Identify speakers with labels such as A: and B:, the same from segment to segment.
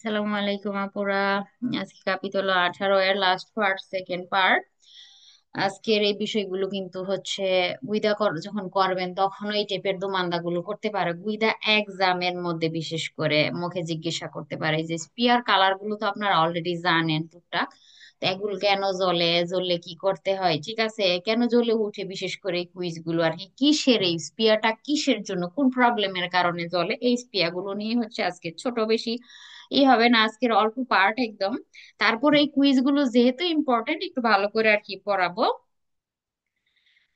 A: আসসালামু আলাইকুম আপুরা। আজকে কাপিতল 18 এর লাস্ট পার্ট, সেকেন্ড পার্ট। আজকের এই বিষয়গুলো কিন্তু হচ্ছে যখন করবেন তখন এই টাইপের দোমান্দাগুলো করতে পারে গুইদা এক্সামের মধ্যে, বিশেষ করে মুখে জিজ্ঞাসা করতে পারে যে স্পিয়ার কালার গুলো তো আপনারা অলরেডি জানেন টুকটাক। তো এগুলো কেন জ্বলে, জ্বললে কি করতে হয়, ঠিক আছে, কেন জ্বলে উঠে, বিশেষ করে এই কুইজ গুলো আর কি, কিসের এই স্পিয়ারটা, কিসের জন্য, কোন প্রবলেমের কারণে জ্বলে, এই স্পিয়ার গুলো নিয়ে হচ্ছে আজকে ছোট বেশি হবে না, আজকের অল্প পার্ট একদম। তারপরে এই কুইজ গুলো যেহেতু ইম্পর্টেন্ট, একটু ভালো করে আর কি পড়াবো।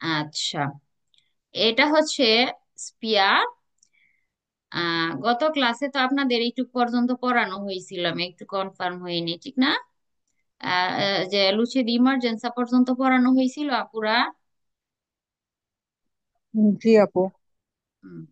A: আচ্ছা, এটা হচ্ছে স্পিয়া। গত ক্লাসে তো আপনাদের এইটুক পর্যন্ত পড়ানো হয়েছিল, আমি একটু কনফার্ম হয়নি, ঠিক না? যে লুচিড ইমার্জেন্সা পর্যন্ত পড়ানো হয়েছিল আপুরা।
B: জি আপু।
A: হ্যাঁ।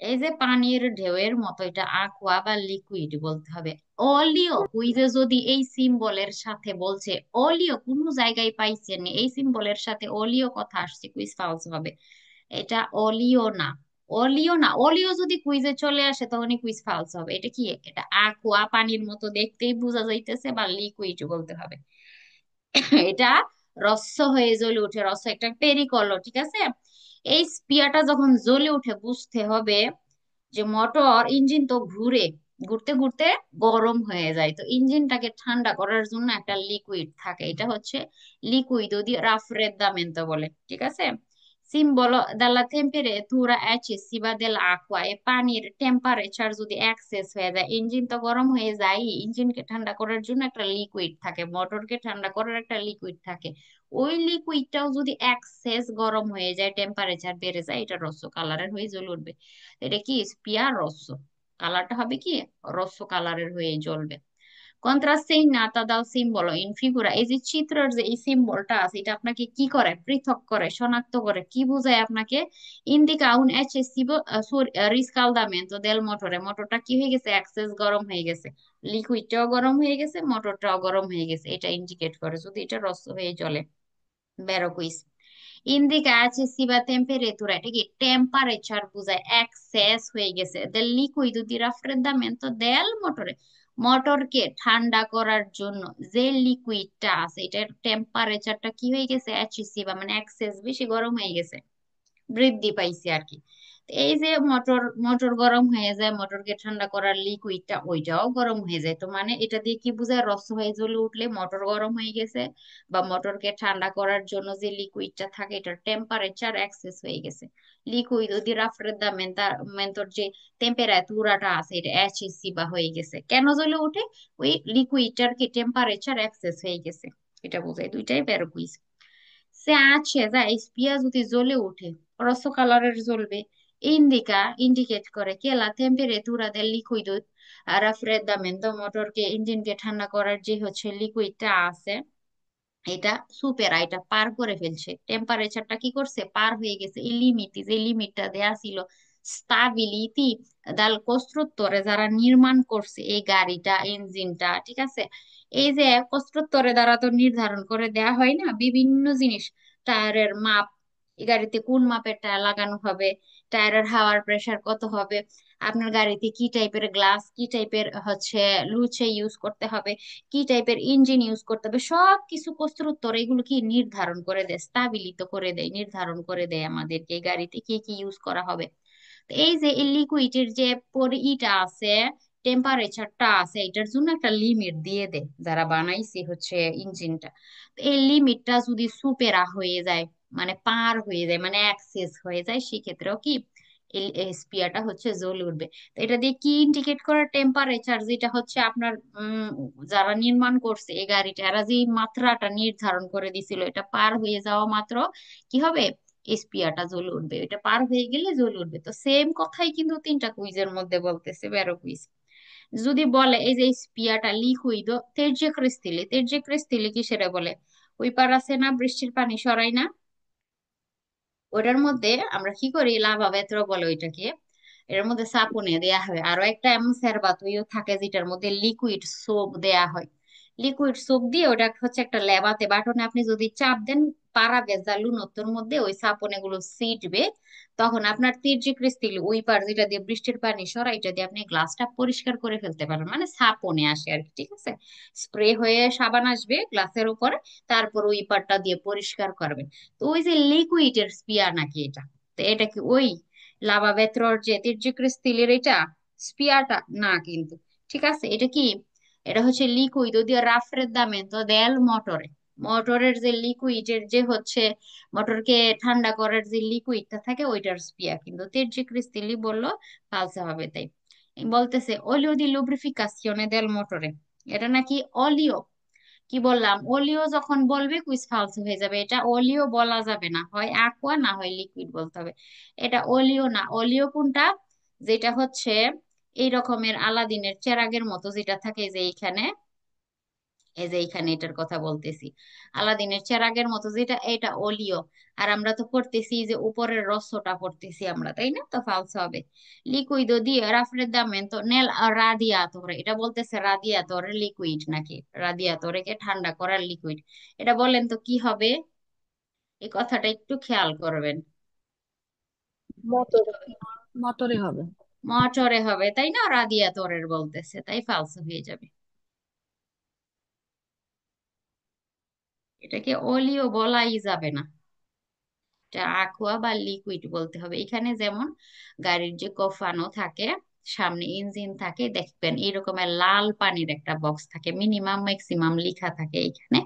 A: এই যে পানির ঢেউয়ের মতো, এটা aqua বা লিকুইড বলতে হবে। অলিও কুইজে যদি এই সিম্বলের সাথে বলছে, অলিও কোনো জায়গায় পাইছেন এই সিম্বলের সাথে অলিও কথা আসছে, কুইজ ফালস হবে। এটা অলিও না, অলিও না, অলিও যদি কুইজে চলে আসে তখনই কুইজ ফালস হবে। এটা কি? এটা aqua, পানির মতো দেখতেই বোঝা যাইতেছে, বা লিকুইড বলতে হবে। এটা রস্য হয়ে জ্বলে উঠে, রস্য একটা পেরিকল, ঠিক আছে। এই স্পিয়ারটা যখন জ্বলে উঠে বুঝতে হবে যে মোটর ইঞ্জিন তো ঘুরে, ঘুরতে ঘুরতে গরম হয়ে যায়, তো ইঞ্জিনটাকে ঠান্ডা করার জন্য একটা লিকুইড থাকে, এটা হচ্ছে লিকুইড দি raffreddamento বলে, ঠিক আছে। সিম্বolo dalla temperatura eccessiva dell'acqua, এ পানির টেম্পারেচার যদি এক্সেস হয়ে যায়, ইঞ্জিন তো গরম হয়ে যায়, ইঞ্জিনকে ঠান্ডা করার জন্য একটা লিকুইড থাকে, মোটরকে ঠান্ডা করার একটা লিকুইড থাকে। ওই লিকুইডটাও যদি এক্সেস গরম হয়ে যায়, টেম্পারেচার বেড়ে যায়, এটা রস্য কালারের হয়ে জ্বলে উঠবে। এটা কি? স্পিয়ার রস্য। কালারটা হবে কি? রস্য কালারের হয়ে জ্বলবে। কন্ট্রাসেইনাতা দাও সিম্বল ইন ফিগুরা, এই যে চিত্রের যে এই সিম্বলটা আছে, এটা আপনাকে কি করে? পৃথক করে, শনাক্ত করে, কি বোঝায় আপনাকে? Indica un eccessivo riscaldamento del motore, মোটরটা কি হয়ে গেছে? এক্সেস গরম হয়ে গেছে, লিকুইডটাও গরম হয়ে গেছে, মোটরটাও গরম হয়ে গেছে, এটা ইন্ডিকেট করে যদি এটা রস্য হয়ে জ্বলে। বেরো কুইজ। ইন্দিকা এক্সেসিভা টেম্পারেতুরা, এটা কি? টেম্পারেচার বোঝায়, এক্সেস হয়ে গেছে। del liquido di raffreddamento del motore, মোটরকে ঠান্ডা করার জন্য যে লিকুইডটা আছে, এটার টেম্পারেচারটা কি হয়ে গেছে? এক্সেসিভা মানে এক্সেস, বেশি গরম হয়ে গেছে, বৃদ্ধি পাইছে আর কি। তো এই যে মোটর মোটর গরম হয়ে যায়, মোটরকে ঠান্ডা করার লিকুইডটা ওইটাও গরম হয়ে যায়, তো মানে এটা দিয়ে কি বোঝায়? রস হয়ে জ্বলে উঠলে মোটর গরম হয়ে গেছে, বা মোটরকে ঠান্ডা করার জন্য যে লিকুইডটা থাকে এটার টেম্পারেচার এক্সেস হয়ে গেছে। লিকুইড দি রাফ্রেদামেন্টর যে টেম্পারেতুরাটা আছে, এটা এক্সেসিভ হয়ে গেছে, কেন জ্বলে উঠে? ওই লিকুইডটার কি টেম্পারেচার এক্সেস হয়ে গেছে, এটা বোঝায়। দুইটাই বেরো কুইজ। সে আছে যা স্পিয়া যদি জ্বলে ওঠে, রসো কালারের জ্বলবে। ইন্ডিকা ইন্ডিকেট করে কে লা টেম্পারেতুরা del liquido raffreddamento, মোটরকে ইঞ্জিনকে ঠান্ডা করার যে হচ্ছে লিকুইডটা আছে, এটা সুপেরা, এটা পার করে ফেলছে, টেম্পারেচারটা কি করছে? পার হয়ে গেছে। এই লিমিট, যে লিমিটটা দেয়া ছিল, স্টাবিলিটি দাল কস্ট্রাত্তরে, যারা নির্মাণ করছে এই গাড়িটা, ইঞ্জিনটা, ঠিক আছে। এই যে কস্ট্রাত্তরে দ্বারা তো নির্ধারণ করে দেয়া হয় না বিভিন্ন জিনিস, টায়ারের মাপ, এই গাড়িতে কোন মাপের টায়ার লাগানো হবে, টায়ারের হাওয়ার প্রেসার কত হবে, আপনার গাড়িতে কি টাইপের গ্লাস, কি টাইপের হচ্ছে লুচে ইউজ করতে হবে, কি টাইপের ইঞ্জিন ইউজ করতে হবে, সব কিছু প্রশ্নের উত্তর এগুলো কি নির্ধারণ করে দেয়, স্থাপিত করে দেয়, নির্ধারণ করে দেয় আমাদেরকে এই গাড়িতে কি কি ইউজ করা হবে। তো এই যে এই লিকুইডের যে ইটা আছে, টেম্পারেচারটা আছে, এটার জন্য একটা লিমিট দিয়ে দেয় যারা বানাইছে হচ্ছে ইঞ্জিনটা। তো এই লিমিটটা যদি সুপেরা হয়ে যায়, মানে পার হয়ে যায়, মানে অ্যাক্সেস হয়ে যায়, সেক্ষেত্রেও কি এই স্পিয়ারটা হচ্ছে জ্বলে উঠবে। তো এটা দিয়ে কি ইন্ডিকেট করে? টেম্পারেচার, যেটা হচ্ছে আপনার যারা নির্মাণ করছে এই গাড়িটা, এরা যে মাত্রাটা নির্ধারণ করে দিছিল, এটা পার হয়ে যাওয়া মাত্র কি হবে? স্পিয়ারটা জ্বলে উঠবে, এটা পার হয়ে গেলে জ্বলে উঠবে। তো সেম কথাই কিন্তু তিনটা কুইজের মধ্যে বলতেছে, বেরো কুইজ। যদি বলে এই যে স্পিয়ারটা লিকুইড তের্যে ক্রিস্টালে, তের্যে ক্রিস্টালে কি সেটা বলে? ওই পার আছে না, বৃষ্টির পানি সরাই না, ওটার মধ্যে আমরা কি করি? লাভা বেত্র বলে ওইটাকে, এর মধ্যে সাপুনে দেয়া হয়, আরো একটা এমন সেরবাতুইও থাকে যেটার মধ্যে লিকুইড সোপ দেয়া হয়। লিকুইড সোপ দিয়ে ওটা হচ্ছে একটা লেবাতে, বাটনে আপনি যদি চাপ দেন, পারা ভেজা লুনত্বর মধ্যে ওই সাপনে গুলো ছিটবে, তখন আপনার তীর্যক স্টিল ওই পার যেটা দিয়ে বৃষ্টির পানি সরাই, এটা দিয়ে আপনি গ্লাসটা পরিষ্কার করে ফেলতে পারেন, মানে সাপনে আসে আর কি, ঠিক আছে। স্প্রে হয়ে সাবান আসবে গ্লাসের উপরে, তারপর ওই পারটা দিয়ে পরিষ্কার করবেন। তো ওই যে লিকুইডের স্পিয়া নাকি এটা? তো এটা কি ওই লাভা বেত্রর যে তীর্যক স্টিলের এটা স্পিয়ারটা? না কিন্তু, ঠিক আছে। এটা কি? এটা হচ্ছে লিকুইড, ওই দিয়ে রাফ্রেদামেন্তো দেল মোটরে, মোটরের যে লিকুইডের যে হচ্ছে মোটরকে ঠান্ডা করার যে লিকুইডটা থাকে ওইটার স্পিয়া, কিন্তু তেরজি ক্রিস্টিলি বললো ফালসা হবে। তাই বলতেছে অলিও দি লুব্রিফিকাসিone দেল মোটরে, এটা নাকি অলিও। কি বললাম? অলিও যখন বলবে কুইজ ফালসো হয়ে যাবে, এটা অলিও বলা যাবে না, হয় aqua না হয় লিকুইড বলতে হবে। এটা অলিও না। অলিও কোনটা? যেটা হচ্ছে এই রকমের আলাদিনের চেরাগের মতো যেটা থাকে যে এইখানে, এই যে এইখানে এটার কথা বলতেছি, আলাদিনের চেরাগের মতো যেটা, এটা অলিও। আর আমরা তো পড়তেছি যে উপরের রসটা পড়তেছি আমরা, তাই না? তো ফালসো হবে। লিকুইডো দিয়ে রাফ্রেদামেন্তো নেল রাদিয়াতরে, এটা বলতেছে রাদিয়াতরে লিকুইড নাকি, রাদিয়াতরে কে ঠান্ডা করার লিকুইড। এটা বলেন তো কি হবে? এই কথাটা একটু খেয়াল করবেন। কি
B: মোটরে।
A: হবে?
B: মোটরে হবে।
A: মোটরে হবে, তাই না? রাদিয়াতরের বলতেছে, তাই ফালসো হয়ে যাবে। এটাকে অলিও বলাই যাবে না, এটা aqua বা লিকুইড বলতে হবে। এখানে যেমন গাড়ির যে কফানো থাকে, সামনে ইঞ্জিন থাকে, দেখবেন এরকমের লাল পানির একটা বক্স থাকে, মিনিমাম ম্যাক্সিমাম লেখা থাকে এখানে।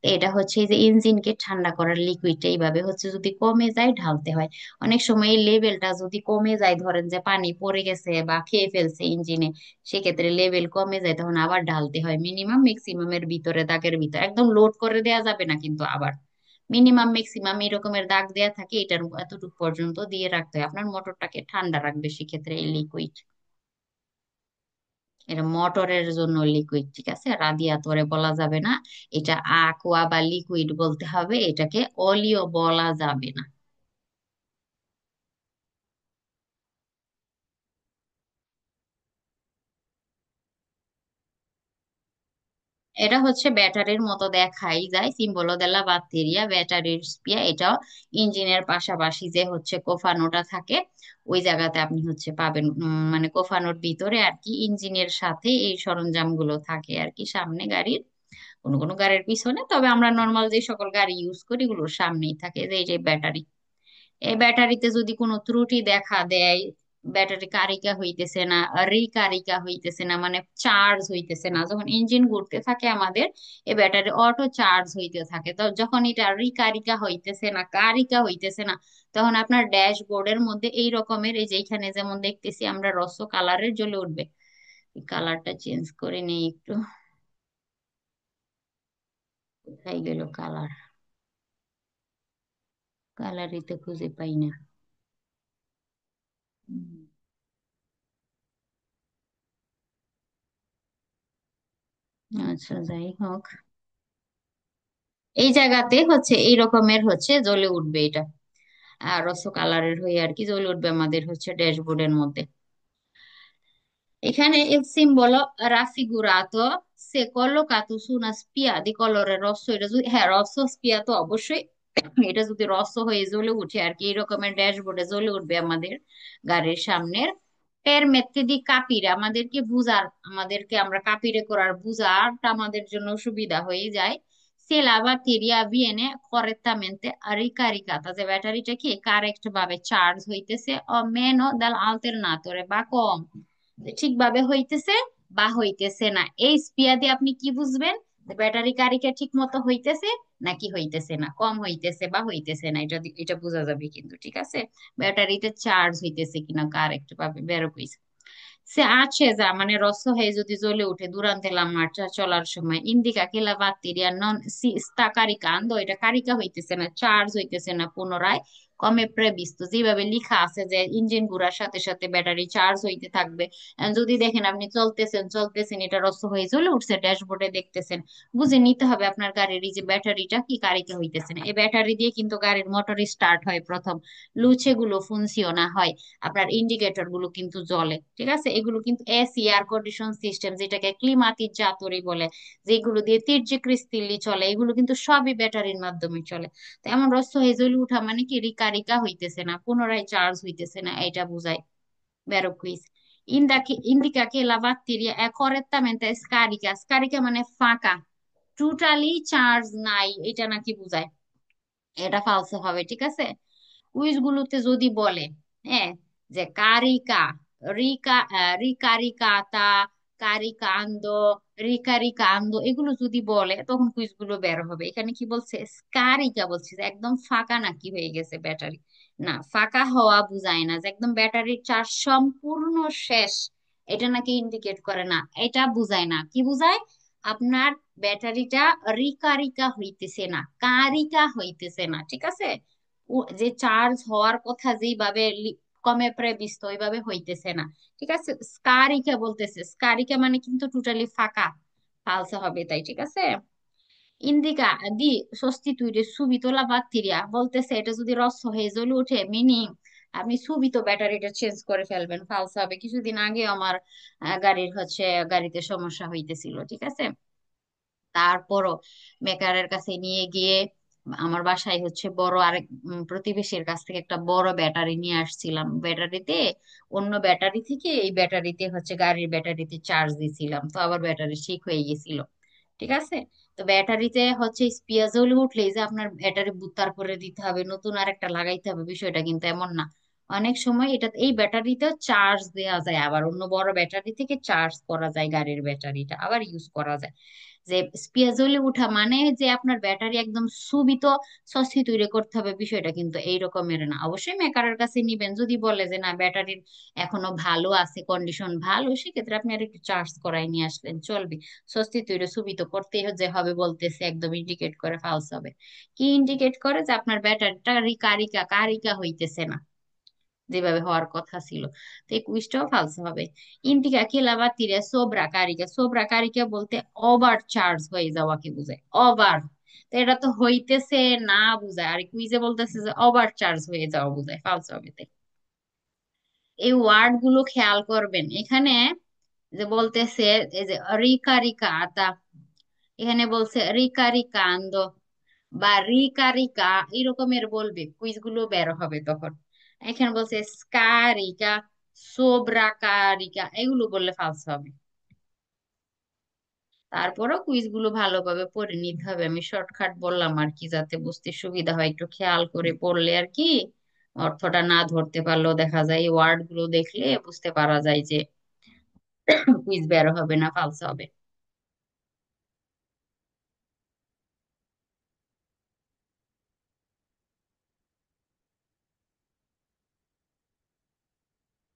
A: তো এটা হচ্ছে এই যে ইঞ্জিনকে ঠান্ডা করার লিকুইডটা, এইভাবে হচ্ছে যদি কমে যায় ঢালতে হয়। অনেক সময় এই লেভেলটা যদি কমে যায়, ধরেন যে পানি পড়ে গেছে বা খেয়ে ফেলছে ইঞ্জিনে, সেক্ষেত্রে লেভেল কমে যায়, তখন আবার ঢালতে হয় মিনিমাম ম্যাক্সিমামের ভিতরে, দাগের ভিতরে একদম লোড করে দেওয়া যাবে না কিন্তু, আবার মিনিমাম ম্যাক্সিমাম এরকমের দাগ দেয়া থাকে, এটার এতটুকু পর্যন্ত দিয়ে রাখতে হয়। আপনার মোটরটাকে ঠান্ডা রাখবে সেক্ষেত্রে এই লিকুইড। এটা মোটরের জন্য লিকুইড, ঠিক আছে। রাদিয়াতরে বলা যাবে না, এটা aqua বা লিকুইড বলতে হবে, এটাকে অলিও বলা যাবে না। এটা হচ্ছে ব্যাটারির মতো দেখাই যায়, সিম্বলো দেলা বাত্তেরিয়া ব্যাটারির স্পিয়া। এটাও ইঞ্জিনের পাশাপাশি যে হচ্ছে কোফানোটা থাকে, ওই জায়গাতে আপনি হচ্ছে পাবেন, মানে কোফানোর ভিতরে আর কি, ইঞ্জিনের সাথে এই সরঞ্জামগুলো থাকে আর কি, সামনে গাড়ির, কোনো কোনো গাড়ির পিছনে, তবে আমরা নর্মাল যে সকল গাড়ি ইউজ করি এগুলোর সামনেই থাকে যে এই যে ব্যাটারি। এই ব্যাটারিতে যদি কোনো ত্রুটি দেখা দেয়, ব্যাটারি কারিকা হইতেছে না, রিকারিকা হইতেছে না, মানে চার্জ হইতেছে না, যখন ইঞ্জিন ঘুরতে থাকে আমাদের এই ব্যাটারি অটো চার্জ হইতে থাকে, তো যখন এটা রিকারিকা হইতেছে না, কারিকা হইতেছে না, তখন আপনার ড্যাশবোর্ডের মধ্যে এই রকমের, এই যে এখানে যেমন দেখতেছি আমরা রস কালারের জ্বলে উঠবে। কালারটা চেঞ্জ করে নেই একটু, কোথায় গেল কালার? কালারই তো খুঁজে পাই না। হুম, আচ্ছা যাই হোক, এই জায়গাতে হচ্ছে এই রকমের হচ্ছে জ্বলে উঠবে এটা, আর রস কালারের হয়ে আর কি জ্বলে উঠবে আমাদের হচ্ছে ড্যাশবোর্ডের মধ্যে। এখানে il simbolo raffigurato se collocato su una spia di colore rosso, এটা যদি, হ্যাঁ রস স্পিয়া তো অবশ্যই, এটা যদি রস হয়ে জ্বলে উঠে আর কি, এরকমের ড্যাশবোর্ডে জ্বলে উঠবে আমাদের গাড়ির সামনের। permette di capire, আমাদেরকে বুঝার, আমাদেরকে আমরা কাপিরে করার বুঝারটা আমাদের জন্য সুবিধা হয়ে যায়। se la batteria viene correttamente ricaricata, যে ব্যাটারিটা কি কারেক্ট ভাবে চার্জ হইতেছে, o meno dall'alternatore, বা কম ঠিকভাবে হইতেছে বা হইতেছে না। এই স্পিয়া দিয়ে আপনি কি বুঝবেন যে ব্যাটারি কারিকা ঠিক মতো হইতেছে নাকি হইতেছে না, কম হইতেছে বা হইতেছে না, এটা বোঝা যাবে কিন্তু, ঠিক আছে। ব্যাটারিতে চার্জ হইতেছে কিনা কারেক্ট ভাবে বেরো কইছে। সে আছে যা মানে রস হয়ে যদি জ্বলে উঠে durante la marcia, চলার সময়, ইন্দিকা che la batteria non si sta caricando, এটা কারিকা হইতেছে না, চার্জ হইতেছে না পুনরায়, কমে প্রেবিস্ত যেভাবে লেখা আছে যে ইঞ্জিন ঘোরার সাথে সাথে ব্যাটারি চার্জ হইতে থাকবে। যদি দেখেন আপনি চলতেছেন চলতেছেন, এটা রস্ত হয়ে চলে উঠছে, ড্যাশবোর্ডে দেখতেছেন, বুঝে নিতে হবে আপনার গাড়ির এই যে ব্যাটারিটা কি কারিতে হইতেছে না। এই ব্যাটারি দিয়ে কিন্তু গাড়ির মোটর স্টার্ট হয় প্রথম, লুচে গুলো ফুনসিওনা হয়, আপনার ইন্ডিকেটর গুলো কিন্তু জ্বলে। ঠিক আছে, এগুলো কিন্তু এসি এয়ার কন্ডিশন সিস্টেম, যেটাকে ক্লিমাতিক জাতরি বলে, যেগুলো দিয়ে তির্যক ক্রিস্টিলি চলে, এগুলো কিন্তু সবই ব্যাটারির মাধ্যমে চলে। তো এমন রস্ত হেজলি উঠা মানে কি রিকা রিকা হইতেছে না, পুনরায় চার্জ হইতেছে না, এটা বুঝায়। Vero quiz. Indica che la batteria è correttamente scarica. Scarica মানে ফাঁকা, টোটালি চার্জ নাই, এটা নাকি বুঝায়। এটা ফালসো হবে, ঠিক আছে। কুইজ গুলোতে যদি বলে, হ্যাঁ, যে কারিকা, রিকারিকাতা, কারিকান্দো, রিকারিকান্দো, এগুলো যদি বলে তখন কুইজ গুলো বের হবে। এখানে কি বলছে, স্কারিকা বলছে যে একদম ফাঁকা নাকি হয়ে গেছে ব্যাটারি। না, ফাঁকা হওয়া বুঝায় না যে একদম ব্যাটারির চার্জ সম্পূর্ণ শেষ, এটা নাকি ইন্ডিকেট করে না, এটা বুঝায় না। কি বুঝায়, আপনার ব্যাটারিটা রিকারিকা হইতেছে না, কারিকা হইতেছে না, ঠিক আছে। যে চার্জ হওয়ার কথা যেভাবে কমে প্রেবিস্ত ওইভাবে হইতেছে না, ঠিক আছে। স্কারিকা বলতেছে, স্কারিকা মানে কিন্তু টোটালি ফাঁকা, ফালসা হবে তাই, ঠিক আছে। ইন্দিকা দি sostituire subito la batteria বলতেছে এটা যদি রস হয়ে জ্বলে উঠে, মিনিং আপনি সুবিত ব্যাটারিটা চেঞ্জ করে ফেলবেন, ফালসা হবে। কিছুদিন আগে আমার গাড়ির গাড়িতে সমস্যা হইতেছিল, ঠিক আছে। তারপরও মেকারের কাছে নিয়ে গিয়ে, আমার বাসায় বড় আরেক প্রতিবেশীর কাছ থেকে একটা বড় ব্যাটারি নিয়ে আসছিলাম, ব্যাটারিতে অন্য ব্যাটারি থেকে এই ব্যাটারিতে গাড়ির ব্যাটারিতে চার্জ দিছিলাম, তো আবার ব্যাটারি ঠিক হয়ে গেছিল, ঠিক আছে। তো ব্যাটারিতে স্পিয়া জ্বলে উঠলেই যে আপনার ব্যাটারি বুতার করে দিতে হবে, নতুন আর একটা লাগাইতে হবে, বিষয়টা কিন্তু এমন না। অনেক সময় এটা এই ব্যাটারিতেও চার্জ দেওয়া যায়, আবার অন্য বড় ব্যাটারি থেকে চার্জ করা যায়, গাড়ির ব্যাটারিটা আবার ইউজ করা যায়। যে স্পিয়া জ্বলে উঠা মানে যে আপনার ব্যাটারি একদম সুবিত সস্তি তৈরি করতে হবে, বিষয়টা কিন্তু এই রকমের না। অবশ্যই মেকারের কাছে নিবেন, যদি বলে যে না ব্যাটারির এখনো ভালো আছে, কন্ডিশন ভালো, সেক্ষেত্রে আপনি আর একটু চার্জ করাই নিয়ে আসলেন, চলবে। স্বস্তি তৈরি সুবিত করতে যে হবে বলতেছে, একদম ইন্ডিকেট করে ফালস হবে। কি ইন্ডিকেট করে, যে আপনার ব্যাটারিটা রিকারিকা কারিকা হইতেছে না, যেভাবে হওয়ার কথা ছিল। তো এই কুইজটাও ফালস হবে। ইন্ডিকা খেলা বা তীরে সোবরা কারিকা বলতে ওভার চার্জ হয়ে যাওয়াকে বোঝায়, ওভার। তো এটা তো হইতেছে না বুঝায়, আর কুইজে বলতেছে যে ওভার চার্জ হয়ে যাওয়া বুঝায়, ফালস হবে তাই। এই ওয়ার্ড গুলো খেয়াল করবেন এখানে, যে বলতেছে এই যে রিকা রিকা আতা, এখানে বলছে রিকা রিকা আন্দো বা রিকা রিকা, এরকমের বলবে, কুইজ গুলো বের হবে তখন। এখানে বলছে স্কারিকা, সোব্রাকারিকা, এগুলো বললে ফালস হবে। তারপরও কুইজ গুলো ভালোভাবে পড়ে নিতে হবে, আমি শর্টকাট বললাম আর কি, যাতে বুঝতে সুবিধা হয়, একটু খেয়াল করে পড়লে আর কি, অর্থটা না ধরতে পারলেও দেখা যায় এই ওয়ার্ড গুলো দেখলে বুঝতে পারা যায় যে কুইজ বের হবে না ফালস হবে।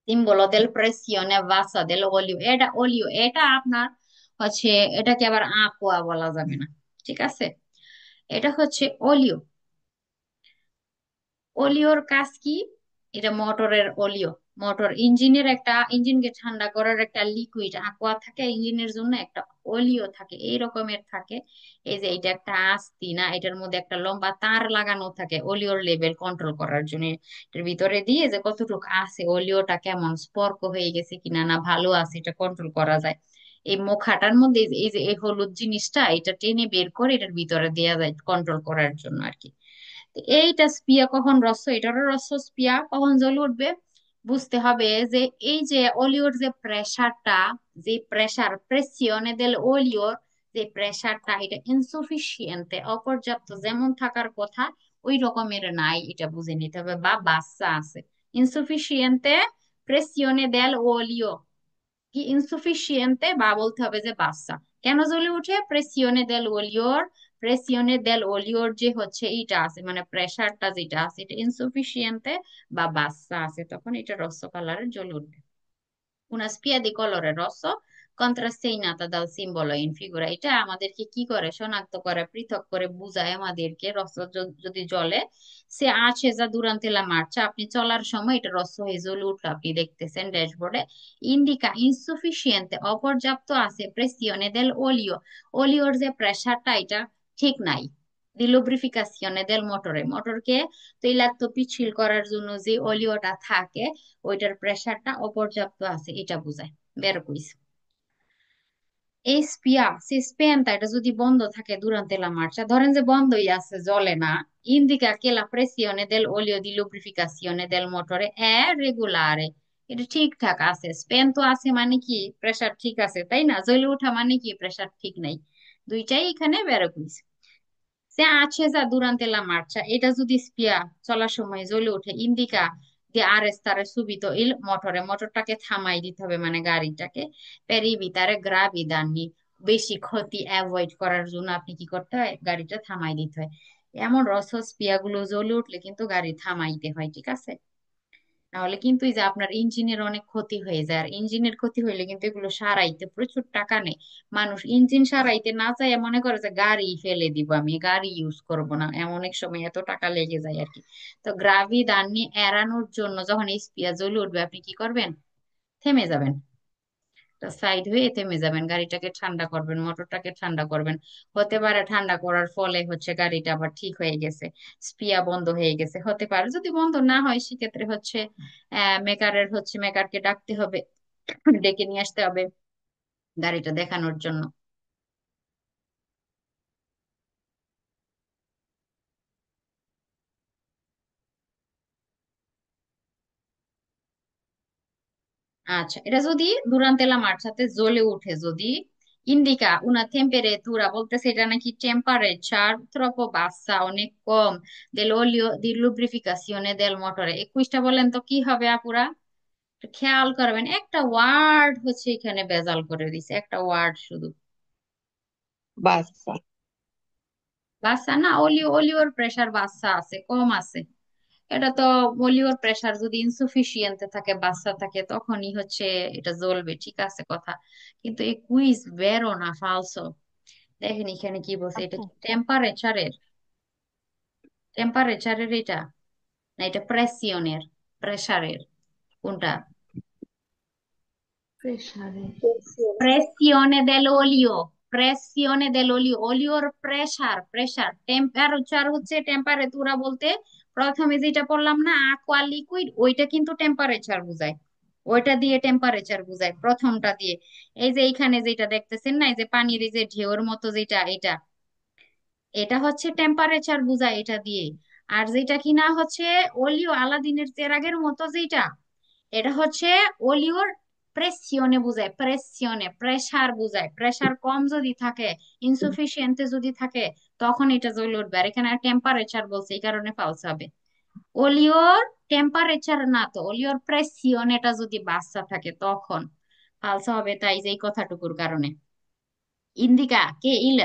A: সিম্বলো দেল প্রেসিওনে বাসা দেল অলিও, এটা অলিও, এটা আপনার হচ্ছে এটাকে আবার aqua বলা যাবে না, ঠিক আছে। এটা অলিও। অলিওর কাজ কি, এটা মোটরের অলিও, মোটর ইঞ্জিনের একটা, ইঞ্জিনকে ঠান্ডা করার একটা লিকুইড aqua থাকে, ইঞ্জিনের জন্য একটা অলিও থাকে, এই রকমের থাকে। এই যে এটা একটা আস্তি না, এটার মধ্যে একটা লম্বা তার লাগানো থাকে অলিওর লেভেল কন্ট্রোল করার জন্য। এটার ভিতরে দিয়ে যে কতটুকু আছে, অলিওটা কেমন স্পর্ক হয়ে গেছে কিনা, না ভালো আছে, এটা কন্ট্রোল করা যায়। এই মুখাটার মধ্যে এই যে এই হলুদ জিনিসটা, এটা টেনে বের করে এটার ভিতরে দেওয়া যায় কন্ট্রোল করার জন্য আর কি। তো এইটা স্পিয়া কখন এটারও স্পিয়া কখন জ্বলে উঠবে, বুঝতে হবে যে এই যে অলিওর যে প্রেসারটা, যে প্রেসার প্রেসিওনে দেল অলিওর, যে প্রেসারটা এটা ইনসুফিসিয়েন্টে অপর্যাপ্ত, যেমন থাকার কথা ওই রকমের নাই, এটা বুঝে নিতে হবে, বা বাচ্চা আছে। ইনসুফিসিয়েন্টে প্রেসিওনে দেল অলিও, কি ইনসুফিসিয়েন্টে, বা বলতে হবে যে বাচ্চা। কেন জ্বলে উঠে, প্রেসিওনে দেল ওলিওর যে এইটা আছে, মানে প্রেসারটা যেটা আছে এটা ইনসুফিসিয়েন্টে বা বাচ্চা আছে, তখন এটা রস্য কালারে জ্বলে উঠবে। una spia di colore rosso কন্ট্রাসেইনাতা দাল সিম্বলো ইন ফিগুরা, এটা আমাদেরকে কি করে শনাক্ত করে, পৃথক করে বুঝায় আমাদেরকে রস্য যদি জ্বলে, সে accesa durante la marcia, আপনি চলার সময় এটা রস্য হয়ে জ্বলে উঠলো, আপনি দেখতেছেন ড্যাশবোর্ডে। ইন্ডিকা ইনসুফিসিয়েন্তে, অপর্যাপ্ত আছে, প্রেসিওনে দেল ওলিও, ওলিওর যে প্রেসারটা এটা ঠিক নাই। দি লুব্রিফিকাসিওনে দেল মোটরে, মোটরকে তৈলাক্ত পিচ্ছিল করার জন্য যে অলিওটা থাকে ওইটার প্রেসারটা অপর্যাপ্ত আছে, এটা বোঝায়। বের কইছে এই স্পিয়া সিস্পেন্তা, এটা যদি বন্ধ থাকে দুরান্তে লা মার্চা, ধরেন যে বন্ধই আছে জ্বলে না, ইন্দিকা কে লা প্রেসিওনে দেল olio di lubrificazione del motore è regolare, এটা ঠিকঠাক আছে। স্পেন তো আছে মানে কি প্রেসার ঠিক আছে, তাই না? জ্বলে ওঠা মানে কি প্রেসার ঠিক নাই। দুইটাই এখানে বের কইছে। সে accesa durante la marcia, এটা যদি স্পিয়া চলার সময় জ্বলে ওঠে, ইন্দিকা যে arrestare subito il motore, মোটরটাকে থামাই দিতে হবে মানে গাড়িটাকে, per evitare gravi danni, বেশি ক্ষতি অ্যাভয়েড করার জন্য আপনি কি করতে হয়, গাড়িটা থামাই দিতে হয়। এমন রসো স্পিয়া গুলো জ্বলে উঠলে কিন্তু গাড়ি থামাইতে হয়, ঠিক আছে? নাহলে কিন্তু এই যে আপনার ইঞ্জিনের অনেক ক্ষতি হয়ে যায়, আর ইঞ্জিনের ক্ষতি হইলে কিন্তু এগুলো সারাইতে প্রচুর টাকা নেই। মানুষ ইঞ্জিন সারাইতে না চায়, মনে করে যে গাড়ি ফেলে দিব, আমি গাড়ি ইউজ করব না, এমন এক সময় এত টাকা লেগে যায় আর কি। তো গ্রাভি দানি এড়ানোর জন্য যখন এই স্পিয়া জ্বলে উঠবে আপনি কি করবেন, থেমে যাবেন, সাইড হয়ে থেমে যাবেন, গাড়িটাকে ঠান্ডা করবেন, মোটরটাকে ঠান্ডা করবেন। হতে পারে ঠান্ডা করার ফলে হচ্ছে গাড়িটা আবার ঠিক হয়ে গেছে, স্পিয়া বন্ধ হয়ে গেছে, হতে পারে। যদি বন্ধ না হয় সেক্ষেত্রে হচ্ছে মেকারকে ডাকতে হবে, ডেকে নিয়ে আসতে হবে গাড়িটা দেখানোর জন্য। আচ্ছা, এটা যদি দুরান্তে লা মার্চাতে জ্বলে উঠে, যদি ইন্ডিকা উনা টেম্পারেতুরা, বলতেছে এটা নাকি টেম্পারেচার ট্রপো বাসা, অনেক কম, দেল olio di lubrificazione del motore, 21টা বলেন তো কি হবে আপুরা? একটু খেয়াল করবেন, একটা ওয়ার্ড হচ্ছে এখানে ভেজাল করে দিছে, একটা ওয়ার্ড শুধু।
B: বাচ্চা।
A: বাসা না, অলিও, অলিওর প্রেসার বাসা আছে, কম আছে। এটা তো অলিওর প্রেসার যদি ইনসুফিসিয়েন্ট থাকে, বাচ্চা থাকে, তখনই হচ্ছে এটা জ্বলবে, ঠিক আছে কথা। কিন্তু এই কুইজ বেরো না ফালসো। দেখেন এখানে কি বলছে, এটা
B: আচ্ছা।
A: কি টেম্পারেচারের, টেম্পারেচারের এটা, না এটা প্রেসিয়নের, প্রেসারের, কোনটা?
B: প্রেসারে।
A: Pressione dell'olio, pressione dell'olio, অলিওর প্রেসার, প্রেসার। টেম্পারেচার হচ্ছে টেম্পারেতুরা বলতে প্রথমে যেটা বললাম না aqua লিকুইড, ওইটা কিন্তু টেম্পারেচার বুঝায়, ওইটা দিয়ে টেম্পারেচার বুঝায় প্রথমটা দিয়ে। এই যে এইখানে যেটা দেখতেছেন না, এই যে পানির এই যে ঢেউর মতো যেটা, এটা এটা হচ্ছে টেম্পারেচার বুঝায় এটা দিয়ে। আর যেটা কিনা হচ্ছে অলিও, আলাদিনের চেরাগের মতো যেটা, এটা হচ্ছে অলিওর প্রেসিয়নে বুঝায়, প্রেসিয়নে প্রেসার বুঝায়। প্রেসার কম যদি থাকে, ইনসুফিসিয়েন্টে যদি থাকে, তখন এটা জ্বলে উঠবে। আর এখানে টেম্পারেচার বলছে, এই কারণে ফালস হবে। অলিওর টেম্পারেচার না তো, অলিওর প্রেসিয়ন এটা যদি বাচ্চা থাকে তখন ফালস হবে, তাই যে এই কথাটুকুর কারণে। ইন্দিকা কে ইল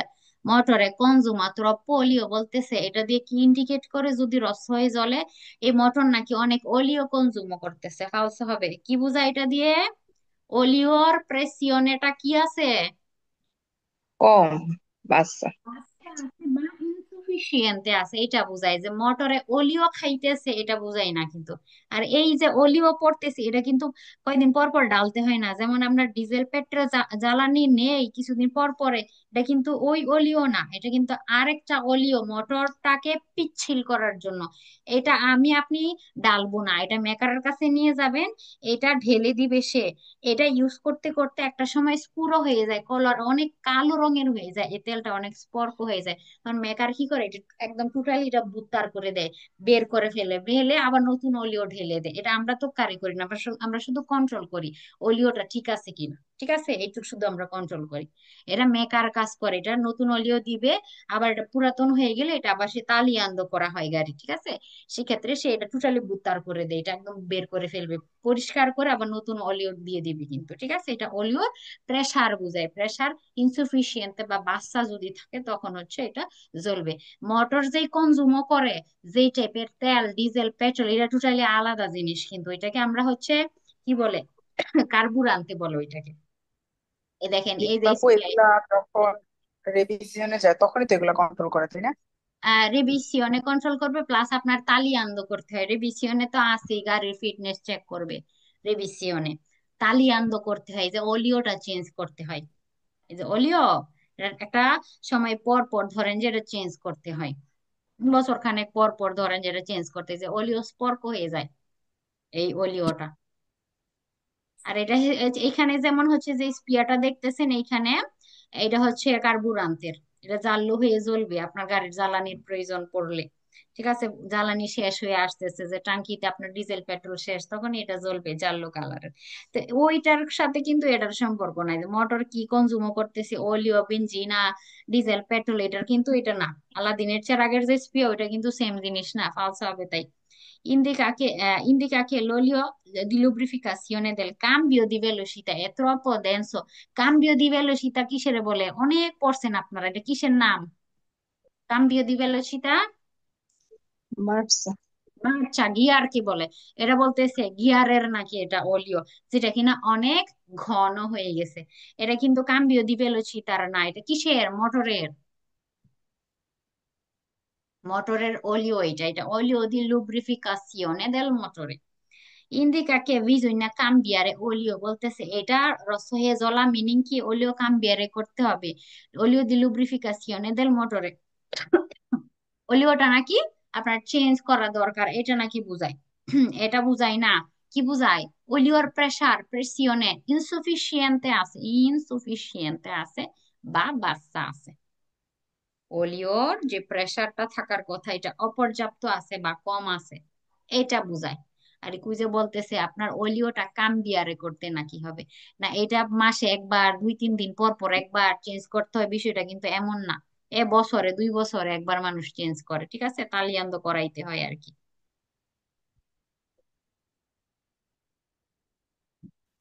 A: মোটরে কনজুমা troppo olio, বলতেছে এটা দিয়ে কি ইন্ডিকেট করে, যদি রসই জ্বলে এই মোটর নাকি অনেক অলিও কনজুম করতেছে, ফালস হবে। কি বোঝায় এটা দিয়ে? অলিওর প্রেসিয়নেটা কি আছে,
B: কম। বাচ্চা।
A: আচ্ছা আছে বা ইনসুফিসিয়েন্টে আছে, এটা বোঝায় যে মোটরে অলিও খাইতেছে, এটা বোঝায় না কিন্তু। আর এই যে অলিও পড়তেছে, এটা কিন্তু কয়দিন পর পর ডালতে হয় না, যেমন আমরা ডিজেল পেট্রোল জ্বালানি নেই কিছুদিন পর পরে, এটা কিন্তু ওই অলিও না, এটা কিন্তু আরেকটা অলিও মোটরটাকে পিচ্ছিল করার জন্য। এটা আমি আপনি ডালবো না, এটা মেকারের কাছে নিয়ে যাবেন, এটা ঢেলে দিবে সে। এটা ইউজ করতে করতে একটা সময় স্পুরো হয়ে যায়, কালার অনেক কালো রঙের হয়ে যায়, এই তেলটা অনেক স্পর্ক হয়ে যায়। তখন মেকার কি করে, এটা একদম টোটালি এটা বুত্তার করে দেয়, বের করে ফেলে, ঢেলে আবার নতুন অলিও ঢেলে দেয়। এটা আমরা তো কারি করি না, আমরা শুধু কন্ট্রোল করি অলিওটা ঠিক আছে কিনা, ঠিক আছে, এইটুকু শুধু আমরা কন্ট্রোল করি। এরা মেকার কাজ করে, এটা নতুন অলিও দিবে, আবার এটা পুরাতন হয়ে গেলে এটা আবার সে তালিয়ান্দ করা হয় গাড়ি, ঠিক আছে। সেক্ষেত্রে সে এটা টোটালি বুত্তার করে দেয়, এটা একদম বের করে ফেলবে, পরিষ্কার করে আবার নতুন অলিও দিয়ে দিবি কিন্তু, ঠিক আছে। এটা অলিওর প্রেসার বুঝায়, প্রেসার ইনসুফিসিয়েন্ট বা বাচ্চা যদি থাকে তখন হচ্ছে এটা জ্বলবে। মোটর যেই কনজুমও করে, যেই টাইপের তেল, ডিজেল, পেট্রোল, এটা টোটালি আলাদা জিনিস কিন্তু, এটাকে আমরা হচ্ছে কি বলে কার্বুরান্তে বলে ওইটাকে। এই দেখেন এই যে
B: বাপু
A: SPI,
B: এগুলা যখন রেভিশনে যায় তখনই তো এগুলা কন্ট্রোল করে, তাই না?
A: রিভিশনে কন্ট্রোল করবে, প্লাস আপনার তালিয়ান্দ করতে হয়। রিভিশনে তো আছেই, গাড়ির ফিটনেস চেক করবে রিভিশনে। তালিয়ান্দ করতে হয়, যে অলিওটা চেঞ্জ করতে হয়। এই যে অলিও একটা সময় পর পর ধরেন যে এটা চেঞ্জ করতে হয়, বছর খানেক পর পর ধরেন যেটা চেঞ্জ করতে, যে অলিও স্পর্ক হয়ে যায় এই অলিওটা। আর এটা এখানে যেমন হচ্ছে যে স্পিয়ারটা দেখতেছেন এইখানে, এটা হচ্ছে কার্বুরান্তের, এটা জ্বাললো হয়ে জ্বলবে আপনার গাড়ির জ্বালানির প্রয়োজন পড়লে। ঠিক আছে, জ্বালানি শেষ হয়ে আসতেছে, যে টাঙ্কিতে আপনার ডিজেল পেট্রোল শেষ, তখন এটা জ্বলবে জাল্লো কালারের। তো ওইটার সাথে কিন্তু এটার সম্পর্ক নাই, যে মোটর কি কনজিউম করতেছে, অলিও বেনজিন না ডিজেল পেট্রোল, এটার কিন্তু এটা না। আলাদিনের চেরাগের যে স্পিয়া, ওইটা কিন্তু সেম জিনিস না, ফালসা হবে তাই। Indica che l'olio di lubrificazione del cambio di velocità è troppo denso. Cambio di velocità কিসের বলে? অনেক পড়ছেন আপনারা, এটা কিসের নাম? Cambio di velocità,
B: marks.
A: আচ্ছা গিয়ার কি বলে? এটা বলতেছে গিয়ারের নাকি এটা অলিও, যেটা কিনা অনেক ঘন হয়ে গেছে। এটা কিন্তু কাম্বিও দি ভেলোসিতার না, এটা কিসের? মোটরের। মোটরের অলিও, এটা অলিও দি lubrificazione del motore. Indica che bisogna cambiare olio, বলতেছে এটা রসহে জ্বলা, মিনিং কি olio cambiare করতে হবে, olio di lubrificazione del motore। অলিওটা নাকি আপনার চেঞ্জ করা দরকার, এটা নাকি বুঝায়। এটা বুঝায় না, কি বুঝায়? অলিওর প্রেসার প্রেসিয়নে ইনসুফিসিয়েন্তে আছে বা বাচ্চা আছে। অলিওর যে প্রেসারটা থাকার কথা, এটা অপর্যাপ্ত আছে বা কম আছে, এটা বুঝায়। আর কুইজে বলতেছে আপনার অলিওটা কাম্বিয়ারে করতে নাকি হবে না, এটা মাসে একবার, 2-3 দিন পর পর একবার চেঞ্জ করতে হয়, বিষয়টা কিন্তু এমন না। বছরে 2 বছরে একবার মানুষ চেঞ্জ করে, ঠিক আছে, তালিয়ান্দ করাইতে হয় আর কি।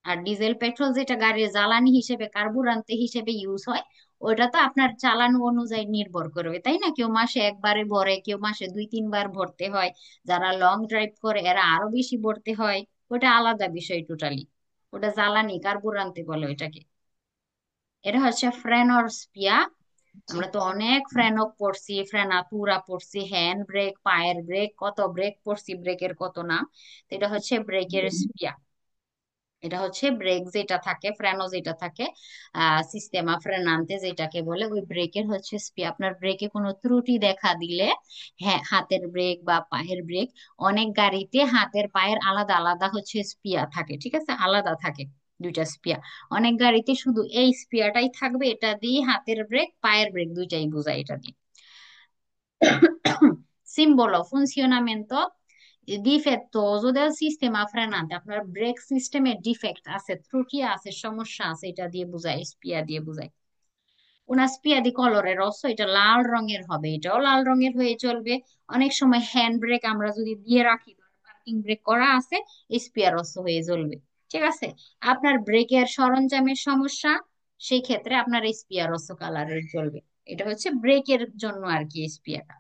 A: আর ডিজেল পেট্রোল যেটা গাড়ির জ্বালানি হিসেবে, কার্বুরেন্ট হিসেবে ইউজ হয়, ওটা তো আপনার চালানো অনুযায়ী নির্ভর করবে, তাই না? কেউ মাসে একবারে ভরে, কেউ মাসে 2-3 বার ভরতে হয়। যারা লং ড্রাইভ করে এরা আরো বেশি ভরতে হয়। ওটা আলাদা বিষয় টোটালি। ওটা জ্বালানি, কার্বুরেন্ট বলে ওইটাকে। এটা হচ্ছে ফ্রেনর স্পিয়া।
B: জি।
A: আমরা তো অনেক ফ্রেনক পড়ছি, ফ্রেনাতুরা পড়ছি, হ্যান্ড ব্রেক, পায়ের ব্রেক, কত ব্রেক পড়ছি, ব্রেকের কত নাম। তো এটা হচ্ছে ব্রেকের স্পিয়া। এটা হচ্ছে ব্রেক যেটা থাকে, ফ্রেনো যেটা থাকে, সিস্টেমা ফ্রেনান্তে যেটাকে বলে, ওই ব্রেকের হচ্ছে স্পিয়া। আপনার ব্রেকে কোনো ত্রুটি দেখা দিলে, হ্যাঁ, হাতের ব্রেক বা পায়ের ব্রেক, অনেক গাড়িতে হাতের পায়ের আলাদা আলাদা হচ্ছে স্পিয়া থাকে, ঠিক আছে, আলাদা থাকে দুইটা স্পিয়া। অনেক গাড়িতে শুধু এই স্পিয়াটাই থাকবে, এটা দিয়ে হাতের ব্রেক পায়ের ব্রেক দুইটাই বোঝায় এটা দিয়ে। Simbolo funzionamento difettoso del sistema frenante, আপনার ব্রেক সিস্টেমে ডিফেক্ট আছে, ত্রুটি আছে, সমস্যা আছে, এটা দিয়ে বোঝায়, স্পিয়া দিয়ে বোঝায়। una spia di colore rosso, এটা লাল রঙের হবে, এটাও লাল রঙের হয়ে চলবে। অনেক সময় হ্যান্ড ব্রেক আমরা যদি দিয়ে রাখি, পার্কিং ব্রেক করা আছে, স্পিয়া রস্ত হয়ে জ্বলবে, ঠিক আছে। আপনার ব্রেকের সরঞ্জামের সমস্যা, সেই ক্ষেত্রে আপনার স্পিয়া রস্ত কালারের জ্বলবে। এটা হচ্ছে ব্রেকের জন্য আর কি, স্পিয়াটা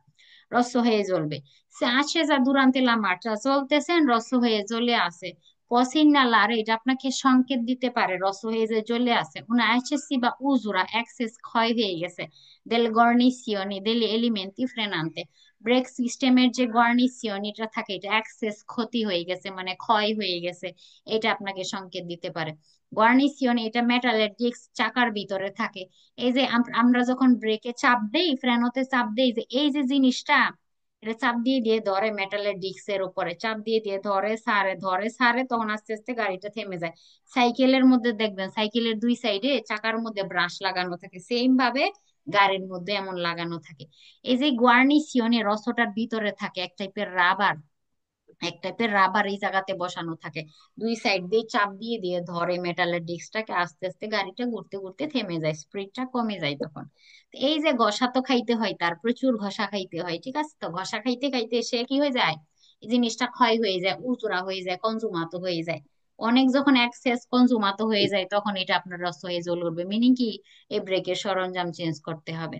A: রস্ত হয়ে জ্বলবে। সে আছে যা দুরান্তে লামাটা চলতেছেন, রস্ত হয়ে জ্বলে আছে। পসিগনালারে, এটা আপনাকে সংকেত দিতে পারে রস হয়ে যে জ্বলে আছে। উনা এসেসি বা উজুরা অ্যাক্সেস ক্ষয় হয়ে গেছে, দেল গর্নিসিওনি দেল এলিমেন্টি ফ্রেনান্তে, ব্রেক সিস্টেমের যে গর্নিসিওনিটা থাকে, এটা অ্যাক্সেস ক্ষতি হয়ে গেছে, মানে ক্ষয় হয়ে গেছে, এটা আপনাকে সংকেত দিতে পারে। গর্নিসিওনি এটা মেটালের ডিস্ক চাকার ভিতরে থাকে। এই যে আমরা যখন ব্রেকে চাপ দেই, ফ্রেনোতে চাপ দেই, যে এই যে জিনিসটা, এটা চাপ দিয়ে দিয়ে ধরে মেটালের ডিস্কের উপরে, চাপ দিয়ে দিয়ে ধরে সারে, ধরে সারে, তখন আস্তে আস্তে গাড়িটা থেমে যায়। সাইকেলের মধ্যে দেখবেন, সাইকেলের দুই সাইডে চাকার মধ্যে ব্রাশ লাগানো থাকে, সেম ভাবে গাড়ির মধ্যে এমন লাগানো থাকে। এই যে গুয়ার্নিশিওনের রসটার ভিতরে থাকে এক টাইপের রাবার এই জায়গাতে বসানো থাকে। দুই সাইড দিয়ে চাপ দিয়ে দিয়ে ধরে মেটালের ডিস্কটাকে, আস্তে আস্তে গাড়িটা ঘুরতে ঘুরতে থেমে যায়, স্পিডটা কমে যায় তখন। তো এই যে ঘষা তো খাইতে হয়, তার প্রচুর ঘষা খাইতে হয়, ঠিক আছে, তো ঘষা খাইতে খাইতে সে কি হয়ে যায়, এই জিনিসটা ক্ষয় হয়ে যায়, উচুরা হয়ে যায়, কনজুমাত হয়ে যায়। অনেক যখন এক্সেস কনজুমাত হয়ে যায়, তখন এটা আপনার রস হয়ে জ্বলে উঠবে, মিনিং কি এই ব্রেকের সরঞ্জাম চেঞ্জ করতে হবে।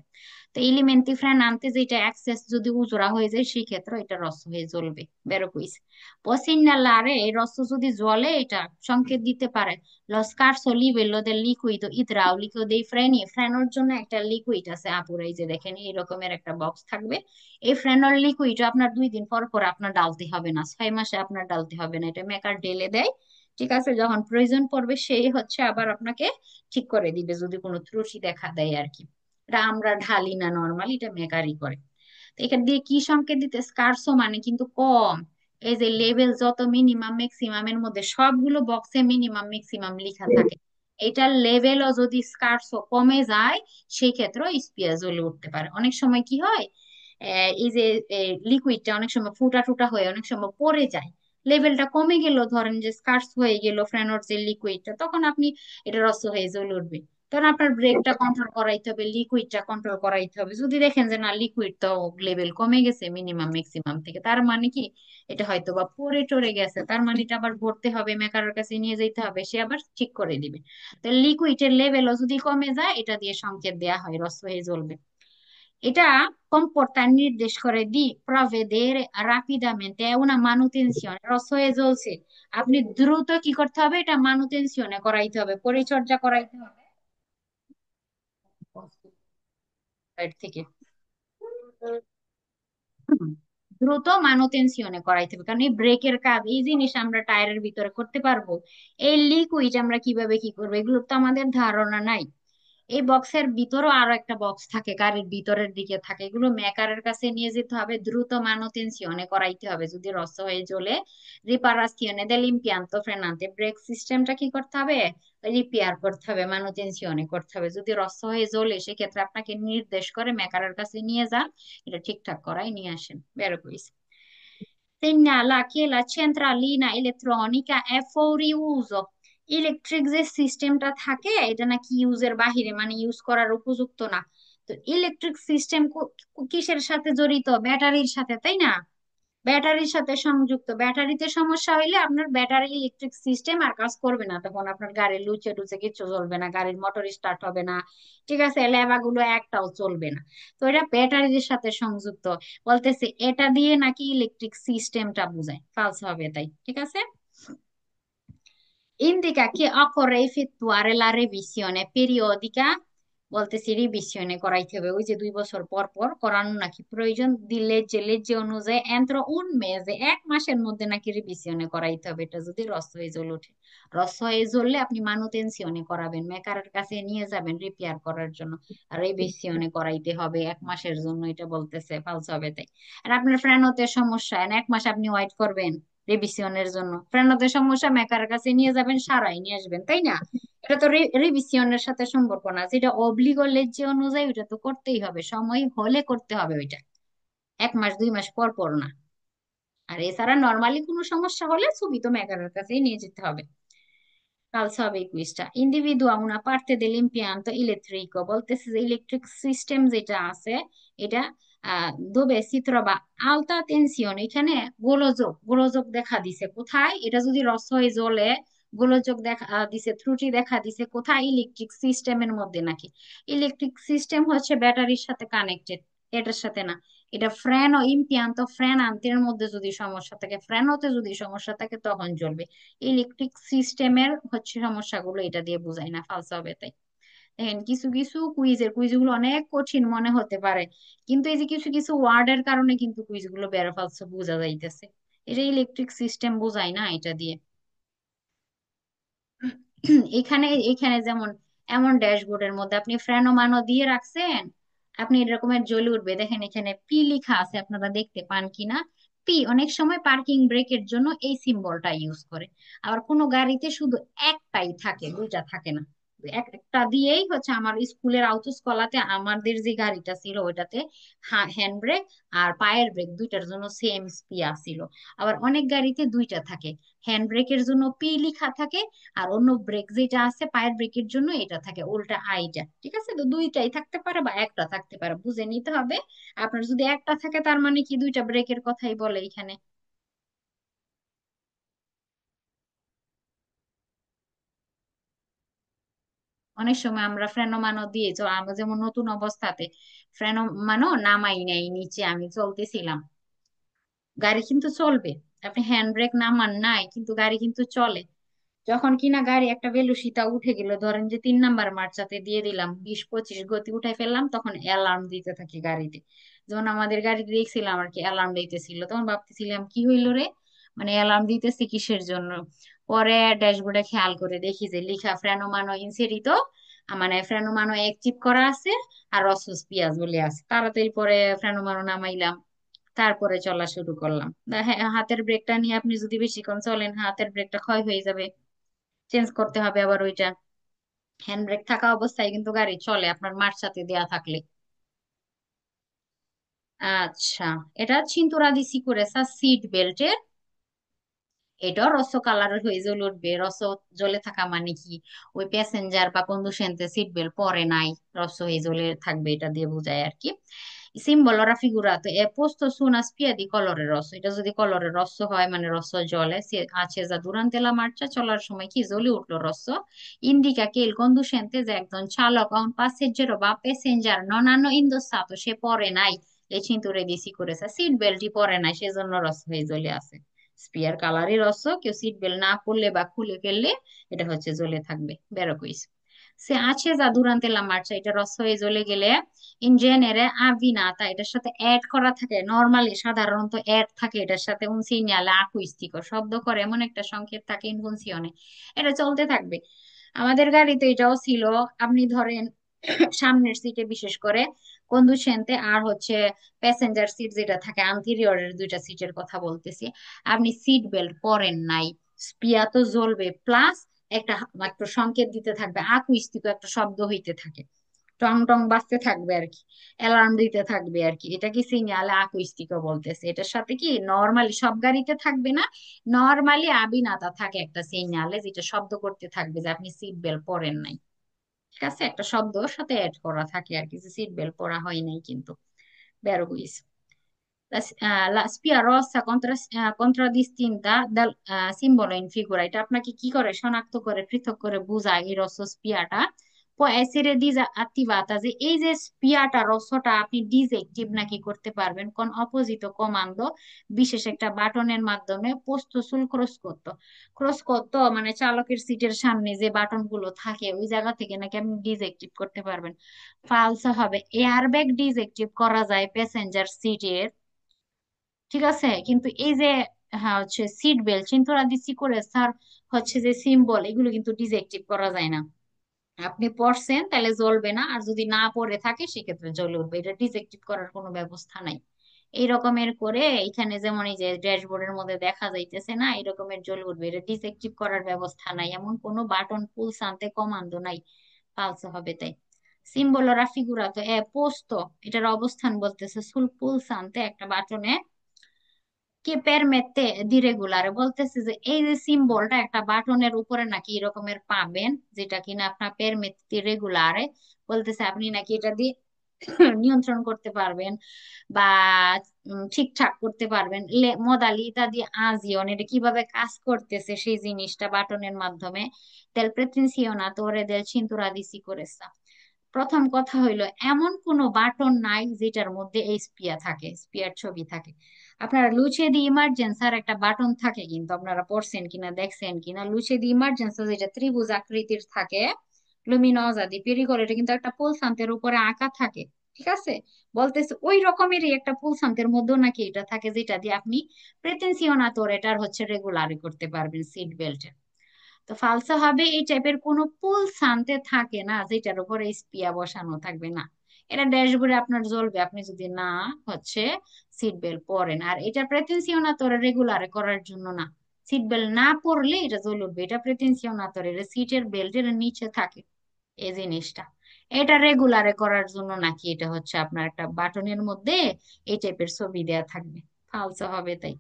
A: তো এলিমেন্টলি ফ্রেন আনতে যেটা অ্যাক্সেস যদি উজরা হয়ে যায় সেই ক্ষেত্রে এটা রস হয়ে জ্বলবে, বেরো কইছে। পসিনালারে এই রস যদি জ্বলে এটা সংকেত দিতে পারে lo scarso livello del liquido idraulico dei freni। ফ্রেনোর জন্য একটা লিকুইড আছে আপুরা, এই যে দেখেন এই রকমের একটা বক্স থাকবে। এই ফ্রেনল লিকুইড আপনার 2 দিন পর পর আপনার ডালতে হবে না, 6 মাসে আপনার ডালতে হবে না, এটা মেকার ঢেলে দেয়। ঠিক আছে, যখন প্রয়োজন পড়বে সেই হচ্ছে আবার আপনাকে ঠিক করে দিবে যদি কোনো ত্রুটি দেখা দেয় আর কি। এটা আমরা ঢালি না, নর্মালি এটা মেকারই করে। তো এখান দিয়ে কি সংকেত দিতে, স্কার্সো মানে কিন্তু কম। এই যে লেভেল যত মিনিমাম ম্যাক্সিমামের মধ্যে সবগুলো বক্সে মিনিমাম ম্যাক্সিমাম লেখা থাকে, এটার লেভেলও যদি স্কার্সো কমে যায় সেই ক্ষেত্রে স্পিয়া জ্বলে উঠতে পারে। অনেক সময় কি হয়, এই যে লিকুইডটা অনেক সময় ফুটা টুটা হয়ে অনেক সময় পড়ে যায়, লেভেলটা কমে গেল, ধরেন যে স্কার্স হয়ে গেল ফ্রেনর যে লিকুইডটা, তখন আপনি এটা রস হয়ে জ্বলে উঠবে। তখন আপনার ব্রেকটা কন্ট্রোল করাইতে হবে, লিকুইডটা কন্ট্রোল করাইতে হবে। যদি দেখেন যে না লিকুইড তো লেভেল কমে গেছে মিনিমাম ম্যাক্সিমাম থেকে, তার মানে কি এটা হয়তো বা পড়ে টরে গেছে, তার মানে এটা আবার ভরতে হবে, মেকারের কাছে নিয়ে যেতে হবে, সে আবার ঠিক করে দিবে। তো লিকুইডের লেভেলও যদি কমে যায় এটা দিয়ে সংকেত দেয়া হয় রস হয়ে জ্বলবে। এটা comporta নির্দেশ করে di provvedere rapidamente è una manutenzione রস হয়ে জ্বলছে, আপনি দ্রুত কি করতে হবে, এটা মানুটেনশনে করাইতে হবে, পরিচর্যা করাইতে হবে সাইড থেকে। হুম, দ্রুত মানুটেনশনে করাইতে হবে, কারণ এই ব্রেকের কাজ এই জিনিস আমরা টায়ারের ভিতরে করতে পারবো, এই লিকুইড আমরা কিভাবে কি করবো এগুলো তো আমাদের ধারণা নাই। এই বক্সের ভিতরও আরো একটা বক্স থাকে, গাড়ির ভিতরের দিকে থাকে, এগুলো মেকারের কাছে নিয়ে যেতে হবে, দ্রুত মানুটেনশনে করাইতে হবে যদি রস হয়ে জ্বলে। রিপারাসিone dell'impianto frenante, ব্রেক সিস্টেমটা কি করতে হবে, রিপেয়ার করতে হবে, মানুটেনশনে করতে হবে। যদি রস হয়ে জ্বলে সেক্ষেত্রে আপনাকে নির্দেশ করে মেকারের কাছে নিয়ে যান, এটা ঠিকঠাক করাই নিয়ে আসেন, বের কইছে। Segnala che la centralina elettronica è fuori uso। Electric যে সিস্টেমটা থাকে এটা নাকি ইউজের বাহিরে, মানে ইউজ করার উপযুক্ত না। তো ইলেকট্রিক সিস্টেম কিসের সাথে জড়িত, ব্যাটারির সাথে, তাই না? ব্যাটারির সাথে সংযুক্ত, ব্যাটারিতে সমস্যা হইলে আপনার ব্যাটারি ইলেকট্রিক সিস্টেম আর কাজ করবে না, তখন আপনার গাড়ির লুচে টুচে কিছু চলবে না, গাড়ির মোটর স্টার্ট হবে না, ঠিক আছে, লেবাগুলো একটাও চলবে না। তো এটা ব্যাটারির সাথে সংযুক্ত, বলতেছে এটা দিয়ে নাকি ইলেকট্রিক সিস্টেমটা বোঝায়, ফালস হবে তাই, ঠিক আছে। Indica che occorre effettuare la revisione periodica, বলতেছি রিভিশনে করাইতে হবে, ওই যে 2 বছর পর পর করানো নাকি প্রয়োজন, দিলে যে লেজে অনুযায়ী এন্ত্র উন মেজে 1 মাসের মধ্যে নাকি রিভিশনে করাইতে হবে, এটা যদি রস হয়ে জ্বলে ওঠে। রস হয়ে জ্বললে আপনি মানুটেনশনে করাবেন, মেকারের কাছে নিয়ে যাবেন রিপেয়ার করার জন্য, আর রিভিশনে করাইতে হবে 1 মাসের জন্য, এটা বলতেছে ফালস হবে তাই। আর আপনার ফ্রেনোতে সমস্যা, 1 মাস আপনি ওয়েট করবেন রিভিশনের জন্য, ফ্রেন্ডদের সমস্যা মেকারের কাছে নিয়ে যাবেন সারাই নিয়ে আসবেন, তাই না? এটা তো রিভিশনের সাথে সম্পর্ক না, যেটা অব্লিগো লেজ অনুযায়ী ওটা তো করতেই হবে, সময় হলে করতে হবে ওইটা, 1 মাস 2 মাস পর পর না। আর এছাড়া নর্মালি কোনো সমস্যা হলে ছবি তো মেকারের কাছেই নিয়ে যেতে হবে। Calzava এই কুইজটা, ইন্ডিভিদুয়া una parte dell'impianto elettrico, বলতেছে যে ইলেকট্রিক সিস্টেম যেটা আছে এটা dove si trova alta tensione, এখানে গোলযোগ গোলযোগ দেখা দিছে কোথায়, এটা যদি রস হয়ে জ্বলে গোলযোগ দেখা দিছে, ত্রুটি দেখা দিছে কোথায়, ইলেকট্রিক সিস্টেমের মধ্যে নাকি। ইলেকট্রিক সিস্টেম হচ্ছে ব্যাটারির সাথে কানেক্টেড, এটার সাথে না। এটা ফ্রেন ও ইম্পিয়ান্তো ফ্রেন আন্তের মধ্যে যদি সমস্যা থাকে, ফ্রেনতে যদি সমস্যা থাকে তখন জ্বলবে। ইলেকট্রিক সিস্টেমের হচ্ছে সমস্যাগুলো এটা দিয়ে বোঝায় না, ফালসা হবে তাই। দেখেন কিছু কিছু কুইজগুলো অনেক কঠিন মনে হতে পারে, কিন্তু এই যে কিছু কিছু ওয়ার্ডের কারণে কিন্তু কুইজগুলো বেরো ফালসা বোঝা যাইতেছে, এটা ইলেকট্রিক সিস্টেম বোঝায় না এটা দিয়ে। এখানে এখানে যেমন এমন ড্যাশবোর্ডের মধ্যে আপনি ফ্রেনো মানো দিয়ে রাখছেন, আপনি এরকমের জ্বলে উঠবে, দেখেন এখানে পি লেখা আছে, আপনারা দেখতে পান কিনা। পি অনেক সময় পার্কিং ব্রেকের জন্য এই সিম্বলটা ইউজ করে, আবার কোনো গাড়িতে শুধু একটাই থাকে, দুইটা থাকে না। একটা দিয়েই হচ্ছে, আমার স্কুলের আউটোস কলাতে আমাদের যে গাড়িটা ছিল ওইটাতে হ্যান্ড ব্রেক আর পায়ের ব্রেক দুইটার জন্য সেম পি ছিল। আবার অনেক গাড়িতে দুইটা থাকে, হ্যান্ড ব্রেকের জন্য পি লেখা থাকে, আর অন্য ব্রেক যেটা আছে পায়ের ব্রেকের জন্য এটা থাকে উল্টা আইটা, ঠিক আছে। তো দুইটাই থাকতে পারে বা একটা থাকতে পারে, বুঝে নিতে হবে। আপনার যদি একটা থাকে তার মানে কি দুইটা ব্রেকের কথাই বলে এখানে। অনেক সময় আমরা ফ্রেনো দিয়ে আমরা যেমন নতুন অবস্থাতে ফ্রেনো নামাই নাই নিচে, আমি চলতেছিলাম, গাড়ি কিন্তু চলবে, আপনি হ্যান্ড ব্রেক নামান নাই কিন্তু গাড়ি কিন্তু চলে। যখন কিনা গাড়ি একটা ভেলোসিটা উঠে গেল, ধরেন যে 3 নাম্বার মার্চাতে দিয়ে দিলাম, 20-25 গতি উঠাই ফেললাম, তখন অ্যালার্ম দিতে থাকি গাড়িতে। যেমন আমাদের গাড়িতে দেখছিলাম আর কি অ্যালার্ম দিতেছিল, তখন ভাবতেছিলাম কি হইলো রে, মানে অ্যালার্ম দিতেছে কিসের জন্য। পরে ড্যাশবোর্ডে খেয়াল করে দেখি যে লিখা ফ্রেনো মানো ইনসেরিতো, মানে ফ্রেনো মানো অ্যাক্টিভ করা আছে, আর রসুস পিয়াজ বলে আছে। তাড়াতাড়ি পরে ফ্রেনো মানো নামাইলাম, তারপরে চলা শুরু করলাম। হ্যাঁ, হাতের ব্রেকটা নিয়ে আপনি যদি বেশিক্ষণ চলেন হাতের ব্রেকটা ক্ষয় হয়ে যাবে, চেঞ্জ করতে হবে আবার ওইটা। হ্যান্ড ব্রেক থাকা অবস্থায় কিন্তু গাড়ি চলে আপনার মার সাথে দেয়া থাকলে। আচ্ছা, এটা চিন্তুরা দিছি করে সিট বেল্টের, এটাও রস কালার হয়ে জ্বলে উঠবে। রস জ্বলে থাকা মানে কি, ওই প্যাসেঞ্জার বা কন্ডুসেন্টে সিট বেল্ট পরে নাই, রস হয়ে জ্বলে থাকবে, এটা দিয়ে বোঝায় আর কি। সিম্বল ওরা figurato è posto su una spia di colore rosso, এটা যদি কলরের রস হয় মানে রস জ্বলে, accesa durante la marcia, চলার সময় কি জ্বলে উঠলো রস, indica che il conducente, যে একজন চালক o un passeggero বা প্যাসেঞ্জার non hanno indossato, সে পরে নাই le cinture di sicurezza, seat বেল্টই পরে নাই, সেজন্য রস হয়ে জ্বলে আছে। স্পিয়ার কালারই রস, কেউ সিট বেল্ট না পরলে বা খুলে ফেললে এটা হচ্ছে জ্বলে থাকবে, বেরো কইস। সে আছে যা দুরান্তে লা মার্চা, এটা রস হয়ে জ্বলে গেলে ইন জেনেরে আভিনাতা, এটার সাথে অ্যাড করা থাকে, নর্মালি সাধারণত অ্যাড থাকে এটার সাথে un segnale acuistico, শব্দ করে এমন একটা সংকেত থাকে ইনফুনসিয়নে, এটা চলতে থাকবে। আমাদের গাড়িতে এটাও ছিল। আপনি ধরেন সামনের সিটে বিশেষ করে কন্ডুসেন্টে আর হচ্ছে প্যাসেঞ্জার সিট যেটা থাকে আন্টেরিয়রের দুইটা সিটের কথা বলতেছি, আপনি সিট বেল্ট পরেন নাই, স্পিয়া তো জ্বলবে, প্লাস একটা মাত্র সংকেত দিতে থাকবে, আকুইস্টিক একটা শব্দ হইতে থাকে, টং টং বাজতে থাকবে আর কি, অ্যালার্ম দিতে থাকবে আর কি, এটা কি সিগন্যাল আকুইস্টিকও বলতেছে। এটার সাথে কি নর্মালি সব গাড়িতে থাকবে না, নর্মালি আবিনাতা থাকে একটা সিগন্যালে, যেটা শব্দ করতে থাকবে যে আপনি সিট বেল্ট পরেন নাই। ঠিক আছে, একটা শব্দ ওর সাথে অ্যাড করা থাকে আর কি, যে সিট বেল্ট পরা হয় নাই কিন্তু, বেরো বুঝিস। La spia rossa contraddistinta dal simbolo in figura, এটা আপনাকে কি করে শনাক্ত করে পৃথক করে বোঝায় এই রস স্পিয়াটা। può essere disattivata, যে এই যে স্পিয়াটা রসটা আপনি ডিসঅ্যাক্টিভ নাকি করতে পারবেন কোন অপোজিট কমান্ডো, বিশেষ একটা বাটনের মাধ্যমে পোস্ত সুল ক্রস করতো। ক্রস করতো মানে চালকের সিটের সামনে যে বাটন গুলো থাকে ওই জায়গা থেকে নাকি আপনি ডিসঅ্যাক্টিভ করতে পারবেন। ফালসো হবে, এয়ারব্যাগ ডিসঅ্যাক্টিভ করা যায় প্যাসেঞ্জার সিটের, ঠিক আছে, কিন্তু এই যে হ্যাঁ হচ্ছে সিট বেল্ট চিন্তা দিচ্ছি করে স্যার, হচ্ছে যে সিম্বল এগুলো কিন্তু ডিসঅ্যাক্টিভ করা যায় না। আপনি পড়ছেন তাহলে জ্বলবে না, আর যদি না পড়ে থাকে সেক্ষেত্রে জ্বলে উঠবে, এটা ডিসঅ্যাক্টিভ করার কোনো ব্যবস্থা নাই। এই রকমের করে এখানে যেমন এই যে ড্যাশবোর্ডের মধ্যে দেখা যাইতেছে না, এই রকমের জ্বলে উঠবে, এটা ডিসঅ্যাক্টিভ করার ব্যবস্থা নাই, এমন কোনো বাটন পুলস আনতে কমান্ডো নাই, পালসে হবে তাই। সিম্বল রাফিগুরাতো এ পোস্ত, এটার অবস্থান বলতেছে সুল পুলসান্তে, একটা বাটনে কে পেরমেতে ডিরেগুলার, বলতেছে যে এই যে সিম্বলটা একটা বাটনের উপরে নাকি এরকমের পাবেন, যেটা কিনা আপনার পেরমেতে রেগুলারে, বলতেছে আপনি নাকি এটা দিয়ে নিয়ন্ত্রণ করতে পারবেন বা ঠিকঠাক করতে পারবেন। মদালিটা দিয়ে আজিওন, এটা কিভাবে কাজ করতেছে সেই জিনিসটা বাটনের মাধ্যমে, তেল প্রেতেনসিওনাতোরে দেল cintura di sicurezza। প্রথম কথা হইলো এমন কোনো বাটন নাই যেটার মধ্যে এই স্পিয়া থাকে, স্পিয়ার ছবি থাকে। আপনারা লুচে দি ইমার্জেন্সার একটা বাটন থাকে, কিন্তু আপনারা পড়ছেন কিনা দেখছেন কিনা, লুচে দি ইমার্জেন্সা যেটা ত্রিভুজ আকৃতির থাকে, লুমিনোজা দি পেরিকল, এটা কিন্তু একটা পুলসান্তের উপরে আঁকা থাকে। ঠিক আছে, বলতেছে ওই রকমেরই একটা পুলসান্তের মধ্যে নাকি এটা থাকে, যেটা দিয়ে আপনি প্রেতেনসিওনাতোর এটার হচ্ছে রেগুলারি করতে পারবেন সিট বেল্টে। তো ফালসা হবে এই টাইপের কোনো পুল শান্তে থাকে না যেটার উপরে স্পিয়া বসানো থাকবে না, এটা ড্যাশবোর্ডে আপনার জ্বলবে আপনি যদি না হচ্ছে সিট বেল্ট পরেন। আর এটা প্রেতেনসিও না তোর রেগুলারে করার জন্য না, সিট বেল্ট না পরলে এটা জ্বলে উঠবে, এটা প্রেতেনসিও না তোর, এটা সিটের বেল্টের নিচে থাকে এই জিনিসটা, এটা রেগুলারে করার জন্য নাকি, এটা হচ্ছে আপনার একটা বাটনের মধ্যে এই টাইপের ছবি দেয়া থাকবে, ফালসা হবে তাই।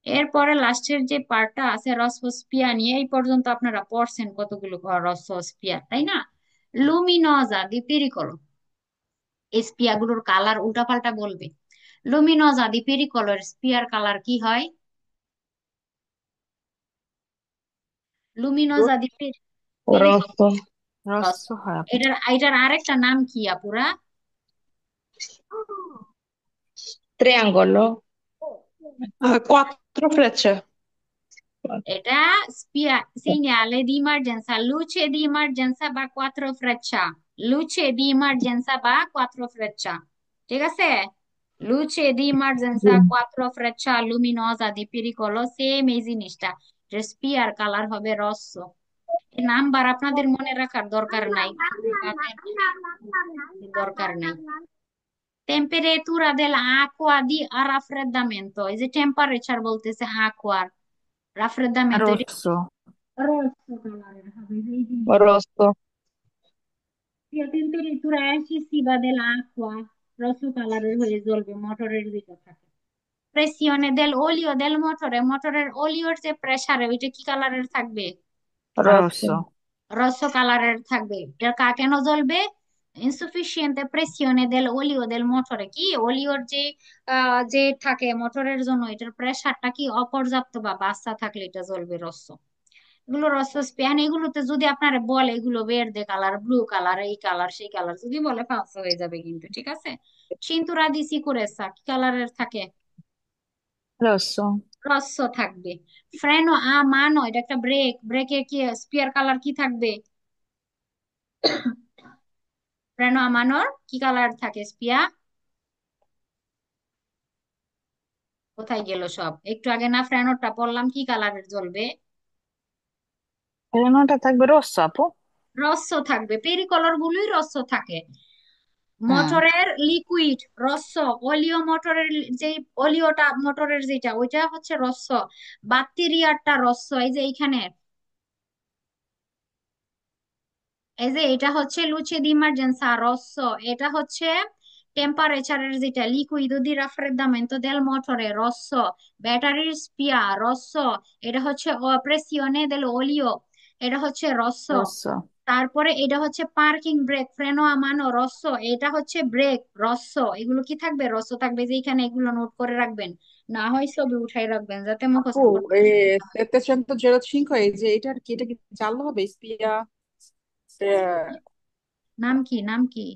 A: এরপরে লাস্টের যে পার্টটা আছে রসোস্পিয়া নিয়ে, এই পর্যন্ত আপনারা পড়ছেন কতগুলো রসোস্পিয়া, তাই না? লুমিনোজা দি পেরিকলো, এই স্পিয়া গুলোর কালার উল্টাপাল্টা বলবে। লুমিনোজা দি পেরিকলর স্পিয়ার কালার কি হয়? লুমিনোজা দি পেরিকলর।
B: রস্ত রস্ত হয় আপু।
A: এটার এটার আরেকটা নাম কি আপুরা?
B: Triangolo. Quattro frecce.
A: এটা segnale di emergenza, luce di emergenza বা quattro freccia, luce di emergenza বা quattro freccia, ঠিক আছে? luce di
B: জি।
A: emergenza, quattro freccia luminosa di pericolo, same এই জিনিসটা। স্পিয়ার কালার হবে রস্য। এই নাম্বার আপনাদের মনে রাখার দরকার নাই, দরকার নাই। Temperatura dell'acqua di raffreddamento, এই যে টেম্পারেচার বলতেছে aqua raffreddamento, এটা
B: Rosso.
A: রস্য কালারের হবে এই যে
B: Rosso.
A: la temperatura eccessiva dell'acqua, রস্য কালারের হয়ে জ্বলবে মোটরের যেটা থাকে। প্রেসিওনে দেল olio del motore, মোটরের অলিওর যে প্রেসারে ওইটা কি কালারের থাকবে?
B: Rosso.
A: রস্য কালারের থাকবে। এটা কেন জ্বলবে? ইনসুফিসিয়েন্ট প্রেসিওনে দেল অলিও দেল মোটরে, কি অলিওর যে যে থাকে মোটরের জন্য এটার প্রেসারটা কি অপর্যাপ্ত বা বাচ্চা থাকলে এটা জ্বলবে রস্য। এগুলো রস্য স্পেন, এগুলোতে যদি আপনারা বলে এগুলো ভের্দে কালার, ব্লু কালার, এই কালার সেই কালার যদি বলে ফালসা হয়ে যাবে কিন্তু, ঠিক আছে? সিন্তুরা দি সিকুরেসা কি কালারের থাকে?
B: Rosso.
A: রস্য থাকবে। ফ্রেনো আ মানো, এটা একটা ব্রেক, ব্রেকের কি স্পিয়ার কালার কি থাকবে? ফ্রেনো আ মানোর কি কালার থাকে স্পিয়া? কোথায় গেল সব? একটু আগে না ফ্রেনোটা পড়লাম, কি কালারের জ্বলবে?
B: নটা থাকবে rosso আপু।
A: রস্য থাকবে, পেরিকলর গুলোই রস্য থাকে।
B: হুম।
A: মোটরের লিকুইড রস্য, অলিও মোটরের যে অলিওটা মোটরের যেটা ওইটা হচ্ছে রস্য, ব্যাকটেরিয়াটা রস্য। এই যে এইখানে এই যে এটা হচ্ছে লুচে দি ইমার্জেন্সা রস্য, এটা হচ্ছে টেম্পারেচারের যেটা লিকুইdo di raffreddamento del motore রস্য, ব্যাটারির স্পিয়া রস্য, এটা হচ্ছে প্রেসিওনে del olio, এটা হচ্ছে রস্য।
B: Rosso.
A: তারপরে এটা হচ্ছে পার্কিং ব্রেক, ফ্রেনো আমানো রস্য, এটা হচ্ছে ব্রেক রস্য। এগুলো কি থাকবে? রস্য থাকবে। যে এখানে এগুলো নোট করে রাখবেন, না হয় ছবি উঠাই রাখবেন যাতে
B: আপু,
A: মুখস্থ করতে
B: এ
A: সুবিধা হয়।
B: 705 এই যে এটার কি, এটা কি জানলে হবে স্পিয়া?
A: নাম কি? নাম কি?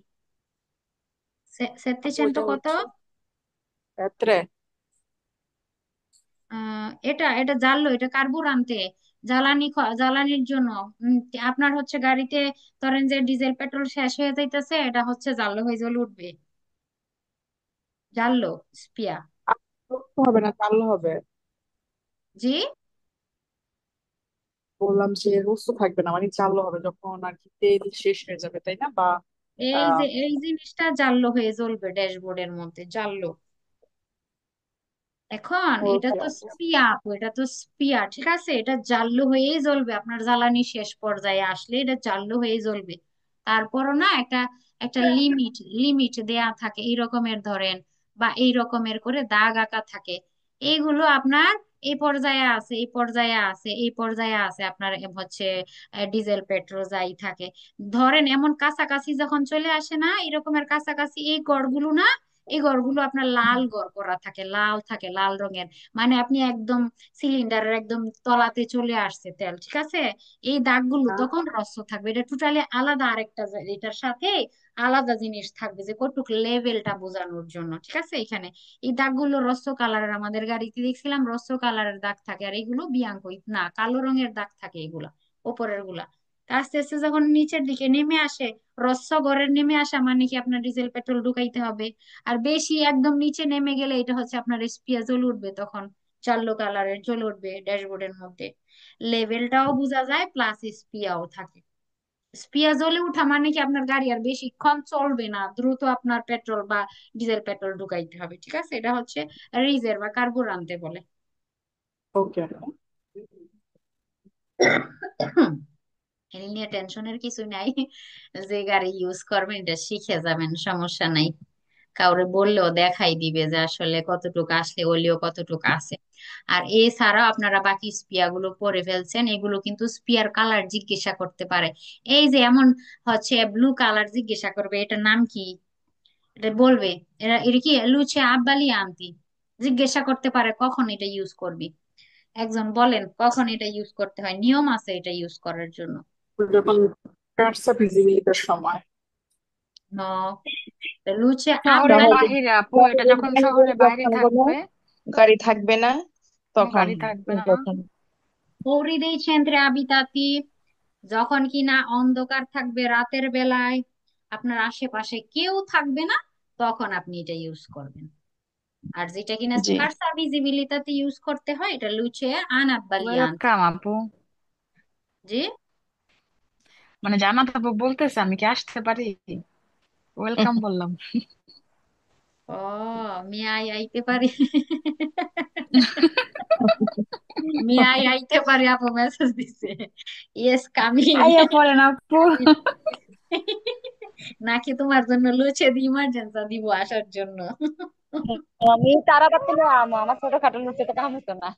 B: আপু
A: 700
B: এটা
A: কত?
B: হচ্ছে 3।
A: এটা এটা জ্বাললো, এটা কার্বুরান্তে, জ্বালানির জন্য। উম, আপনার হচ্ছে গাড়িতে ধরেন যে ডিজেল পেট্রোল শেষ হয়ে যাইতেছে, এটা হচ্ছে জ্বাললো হয়ে জ্বলে উঠবে, জ্বাললো স্পিয়া।
B: হবে না, জানলে হবে।
A: জি,
B: বললাম যে রোস্ট থাকবে না, মানে জানলে হবে যখন আর কি তেল শেষ হয়ে যাবে, তাই না? বা
A: এই
B: আহ
A: যে এই জিনিসটা জ্বাললো হয়ে জ্বলবে ড্যাশবোর্ডের মধ্যে, জ্বাললো। এখন এটা
B: ওকে
A: তো
B: আপু।
A: স্পিয়া আপু, এটা তো স্পিয়া, ঠিক আছে? এটা জাল্লো হয়েই জ্বলবে, আপনার জ্বালানি শেষ পর্যায়ে আসলে এটা জাল্লো হয়ে জ্বলবে। তারপরও না একটা একটা লিমিট দেয়া থাকে এই রকমের ধরেন, বা এই রকমের করে দাগ আঁকা থাকে। এইগুলো আপনার এই পর্যায়ে আছে, এই পর্যায়ে আছে, এই পর্যায়ে আছে আপনার হচ্ছে ডিজেল পেট্রোল যাই থাকে। ধরেন এমন কাছাকাছি যখন চলে আসে না, এরকমের কাছাকাছি এই গড়গুলো না, এই ঘরগুলো আপনার লাল ঘর করা থাকে, লাল থাকে, লাল রঙের। মানে আপনি একদম সিলিন্ডারের একদম তলাতে চলে আসছে তেল, ঠিক আছে? এই দাগগুলো
B: হ্যাঁ।
A: তখন রস্য থাকবে। এটা টোটালি আলাদা আরেকটা এটার সাথে আলাদা জিনিস থাকবে যে কতটুক লেভেলটা বোঝানোর জন্য, ঠিক আছে? এখানে এই দাগগুলো রস্য কালারের, আমাদের গাড়িতে দেখছিলাম রস্য কালারের দাগ থাকে, আর এগুলো বিয়াঙ্কই না, কালো রঙের দাগ থাকে এগুলা, উপরের গুলা। তা আস্তে আস্তে যখন নিচের দিকে নেমে আসে, রস্য ঘরের নেমে আসা মানে কি আপনার ডিজেল পেট্রোল ঢুকাইতে হবে। আর বেশি একদম নিচে নেমে গেলে এটা হচ্ছে আপনার স্পিয়া জ্বলে উঠবে, তখন চাল্লো কালারের জ্বলে উঠবে ড্যাশবোর্ডের মধ্যে। লেভেলটাও বোঝা যায় প্লাস স্পিয়াও থাকে। স্পিয়া জ্বলে উঠা মানে কি আপনার গাড়ি আর বেশিক্ষণ চলবে না, দ্রুত আপনার পেট্রোল বা ডিজেল পেট্রোল ঢুকাইতে হবে, ঠিক আছে? এটা হচ্ছে রিজের বা কার্বুরান্তে বলে।
B: ওকে।
A: এই নিয়ে টেনশনের কিছু নাই, যে গাড়ি ইউজ করবেন এটা শিখে যাবেন, সমস্যা নাই। কাউরে বললেও দেখাই দিবে যে আসলে কতটুকু আসলে ওলিও কতটুকু আছে। আর এছাড়াও আপনারা বাকি স্পিয়া গুলো পরে ফেলছেন, এগুলো কিন্তু স্পিয়ার কালার জিজ্ঞাসা করতে পারে। এই যে এমন হচ্ছে ব্লু কালার জিজ্ঞাসা করবে, এটার নাম কি? এটা বলবে, এটা কি লুচে আব্বালি আন্তি, জিজ্ঞাসা করতে পারে কখন এটা ইউজ করবি। একজন বলেন কখন এটা ইউজ করতে হয়, নিয়ম আছে এটা ইউজ করার জন্য।
B: যখন কার্সা ভিজিবিলিটির সময়।
A: ন লুচে
C: শহরের
A: আব্বালি।
B: শহরে
C: বাহিরে আপু, এটা
B: শহরের
C: যখন
B: বাইরে
C: শহরের বাইরে
B: যখন কোনো
C: থাকবে,
B: গাড়ি থাকবে না
C: কোনো
B: তখন।
C: গাড়ি থাকবে না।
B: তখন
A: Fuori dei centri abitati, যখন কিনা অন্ধকার থাকবে রাতের বেলায়, আপনার আশেপাশে কেউ থাকবে না, তখন আপনি এটা ইউজ করবেন। আর যেটা কিনা
B: জি।
A: স্কার্সা ভিজিবিলিটাতে ইউজ করতে হয়, এটা লুচে আনাব্বালিয়ান।
C: ওয়েলকাম আপু।
A: জি।
C: মানে জামাত আপু বলতেছে আমি কি আসতে পারি? ওয়েলকাম বললাম।
A: ও, মিয়াই আইতে পারি। মিয়াই আইতে পারি, আপু মেসেজ দিছে। Yes coming.
C: আইয়া পড়েন আপু।
A: নাকি তোমার জন্য লুচে দি ইমার্জেন্সি দিব আসার জন্য?
C: আমি তারা পাচ্ছিল আমার ছোটখাটো লুচি তো কাম হতো না।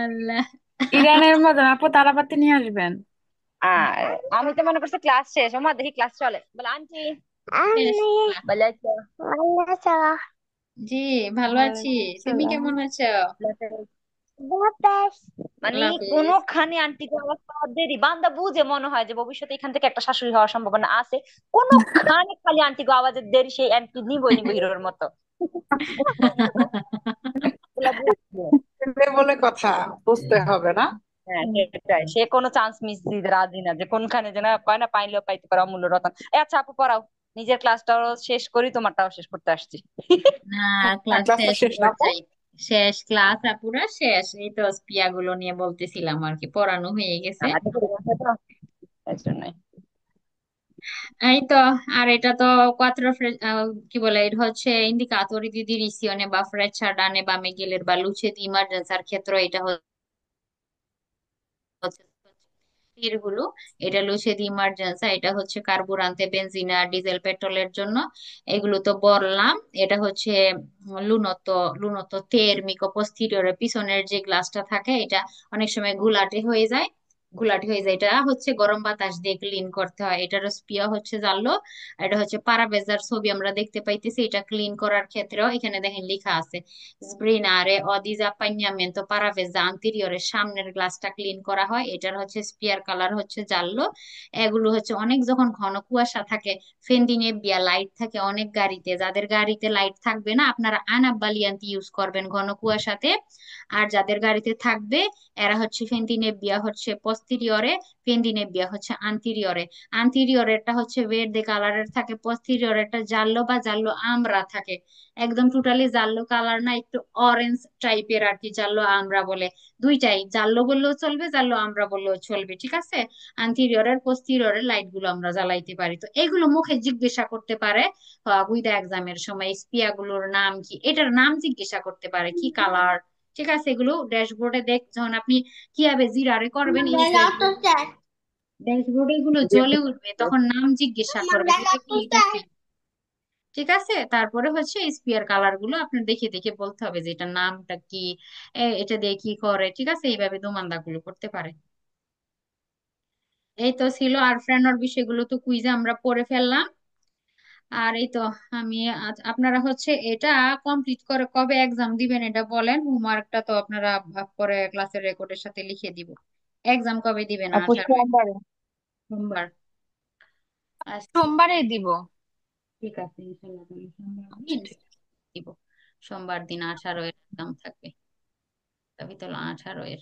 A: আল্লাহ।
C: ইরানের মতন আপু তারাবাতি নিয়ে আসবেন। আর
A: জি।
C: আমি তো মনে করছি ক্লাস শেষ, আমার দেখি ক্লাস চলে, বলে আন্টি
A: শেষ
C: আম্মি
A: class।
C: বলে আচ্ছা, ভালো আছো?
A: জি, ভালো আছি।
C: ওয়ালাইকুম
A: তুমি
C: আসসালাম।
A: কেমন আছো?
C: বাতাস। মানে
A: আল্লাহ হাফিজ।
C: কোনোখানে আন্টিকে আওয়াজ পাওয়ার দেরি, বান্দা বুঝে মনে হয় যে ভবিষ্যতে এখান থেকে একটা শাশুড়ি হওয়ার সম্ভাবনা আছে। কোনোখানে খালি আন্টিকে আওয়াজের দেরি, সেই আন্টি নিবই নিবো হিরোর মতো। এগুলা বুঝবে।
B: ছেলে বলে কথা, বুঝতে হবে না?
C: হ্যাঁ সেটাই, সে কোনো চান্স মিস দিতে রাজি না, যে কোনখানে যেন পায় না, পাইলেও পাইতে পারে অমূল্য রতন। আচ্ছা আপু পড়াও, নিজের ক্লাসটাও শেষ করি, তোমারটাও শেষ করতে আসছি।
A: না,
B: হ্যাঁ,
A: ক্লাস
B: ক্লাসটা
A: শেষ
B: শেষ না আপু?
A: পর্যায়ে। শেষ ক্লাস পুরা শেষ, এই তো স্পিয়া গুলো নিয়ে বলতেছিলাম আর কি, পড়ানো হয়ে গেছে।
C: আচ্ছা ঠিক আছে তো, এর জন্যই।
A: এই তো। আর এটা তো কি বলে, এটা হচ্ছে ইন্ডিকাতরি দি ডিরিসিone বা ফ্রেচ্ছা ডানে বামে গেলের বা লুচে দি ইমার্জেন্সার ক্ষেত্রে এটা হচ্ছে তীরগুলো। এটা লুচে দি ইমার্জেন্সা, এটা হচ্ছে কার্বুরান্তে বেনজিন আর ডিজেল পেট্রোলের জন্য। এগুলো তো বললাম। এটা হচ্ছে লুনত লুনত তেরমিকো পোস্টিরিয়রের পিছনের যে গ্লাসটা থাকে, এটা অনেক সময় ঘোলাটে হয়ে যায়। ঘোলাটে হয়ে যায়, এটা হচ্ছে গরম বাতাস দিয়ে ক্লিন করতে হয়। এটার স্পিয়া হচ্ছে জানলো। এটা হচ্ছে পারাবেজার ছবি আমরা দেখতে পাইতেছি, এটা ক্লিন করার ক্ষেত্রেও এখানে দেখেন লেখা আছে স্প্রিনারে অদিজাপাইনামেন্তো পারাভেজা আন্তেরিয়রের সামনের গ্লাসটা ক্লিন করা হয়। এটার হচ্ছে স্পিয়ার কালার হচ্ছে জাল্লো। এগুলো হচ্ছে অনেক যখন ঘন কুয়াশা থাকে, ফেন্দিনেবিয়া লাইট থাকে অনেক গাড়িতে, যাদের গাড়িতে লাইট থাকবে না আপনারা আনাব্বালিয়ান্তি ইউজ করবেন ঘন কুয়াশাতে। আর যাদের গাড়িতে থাকবে এরা হচ্ছে ফেন্দিনেবিয়া হচ্ছে পস্তিরিয়রে, ফেন্দিনেবিয়া হচ্ছে আন্তিরিয়রে। আন্তিরিয়রেরটা হচ্ছে ভের্দে কালারের থাকে, পস্তিরিয়রেরটা জাল্লো বা জাল্লো আমরা থাকে। একদম টোটালি জাল্লো কালার না, একটু অরেঞ্জ টাইপের আর কি, জাল্লো আমরা বলে। দুইটাই, জাল্লো বললেও চলবে, জাল্লো আমরা বললেও চলবে, ঠিক আছে। আন্টিরিয়রের পোস্টিরিয়রের লাইট গুলো আমরা জ্বালাইতে পারি, তো এগুলো মুখে জিজ্ঞাসা করতে পারে। উইদা এক্সামের সময় স্পিয়া গুলোর নাম কি, এটার নাম জিজ্ঞাসা করতে পারে, কি কালার। ঠিক আছে, এগুলো ড্যাশবোর্ডে দেখ, যখন আপনি কিভাবে জিরারে করবেন ড্যাশবোর্ডে এগুলো জ্বলে উঠবে, তখন নাম জিজ্ঞাসা করবে যে এটা কি এটা কি। ঠিক আছে, তারপরে হচ্ছে স্পিয়ার কালার গুলো আপনার দেখে দেখে বলতে হবে যে এটার নামটা কি, এটা দিয়ে কি করে, ঠিক আছে, এইভাবে দোমান্দা গুলো করতে পারে। এই তো ছিল। আর ফ্রেন্ডর বিষয়গুলো তো কুইজে আমরা পড়ে ফেললাম। আর এই তো, আমি আপনারা হচ্ছে এটা কমপ্লিট করে কবে এক্সাম দিবেন এটা বলেন, হোমওয়ার্কটা তো আপনারা পরে ক্লাসের রেকর্ডের সাথে লিখে দিব। এক্সাম কবে দিবেন
C: আপু
A: আঠারো?
C: সোমবারে।
A: সোমবার। আচ্ছা,
C: সোমবারেই দিব।
A: ঠিক আছে, ইনশাল্লাহ তাহলে সোমবার
C: আচ্ছা
A: দিন
C: ঠিক
A: দিব। সোমবার দিন 18 এর এক্সাম থাকবে, তবে তো 18 এর।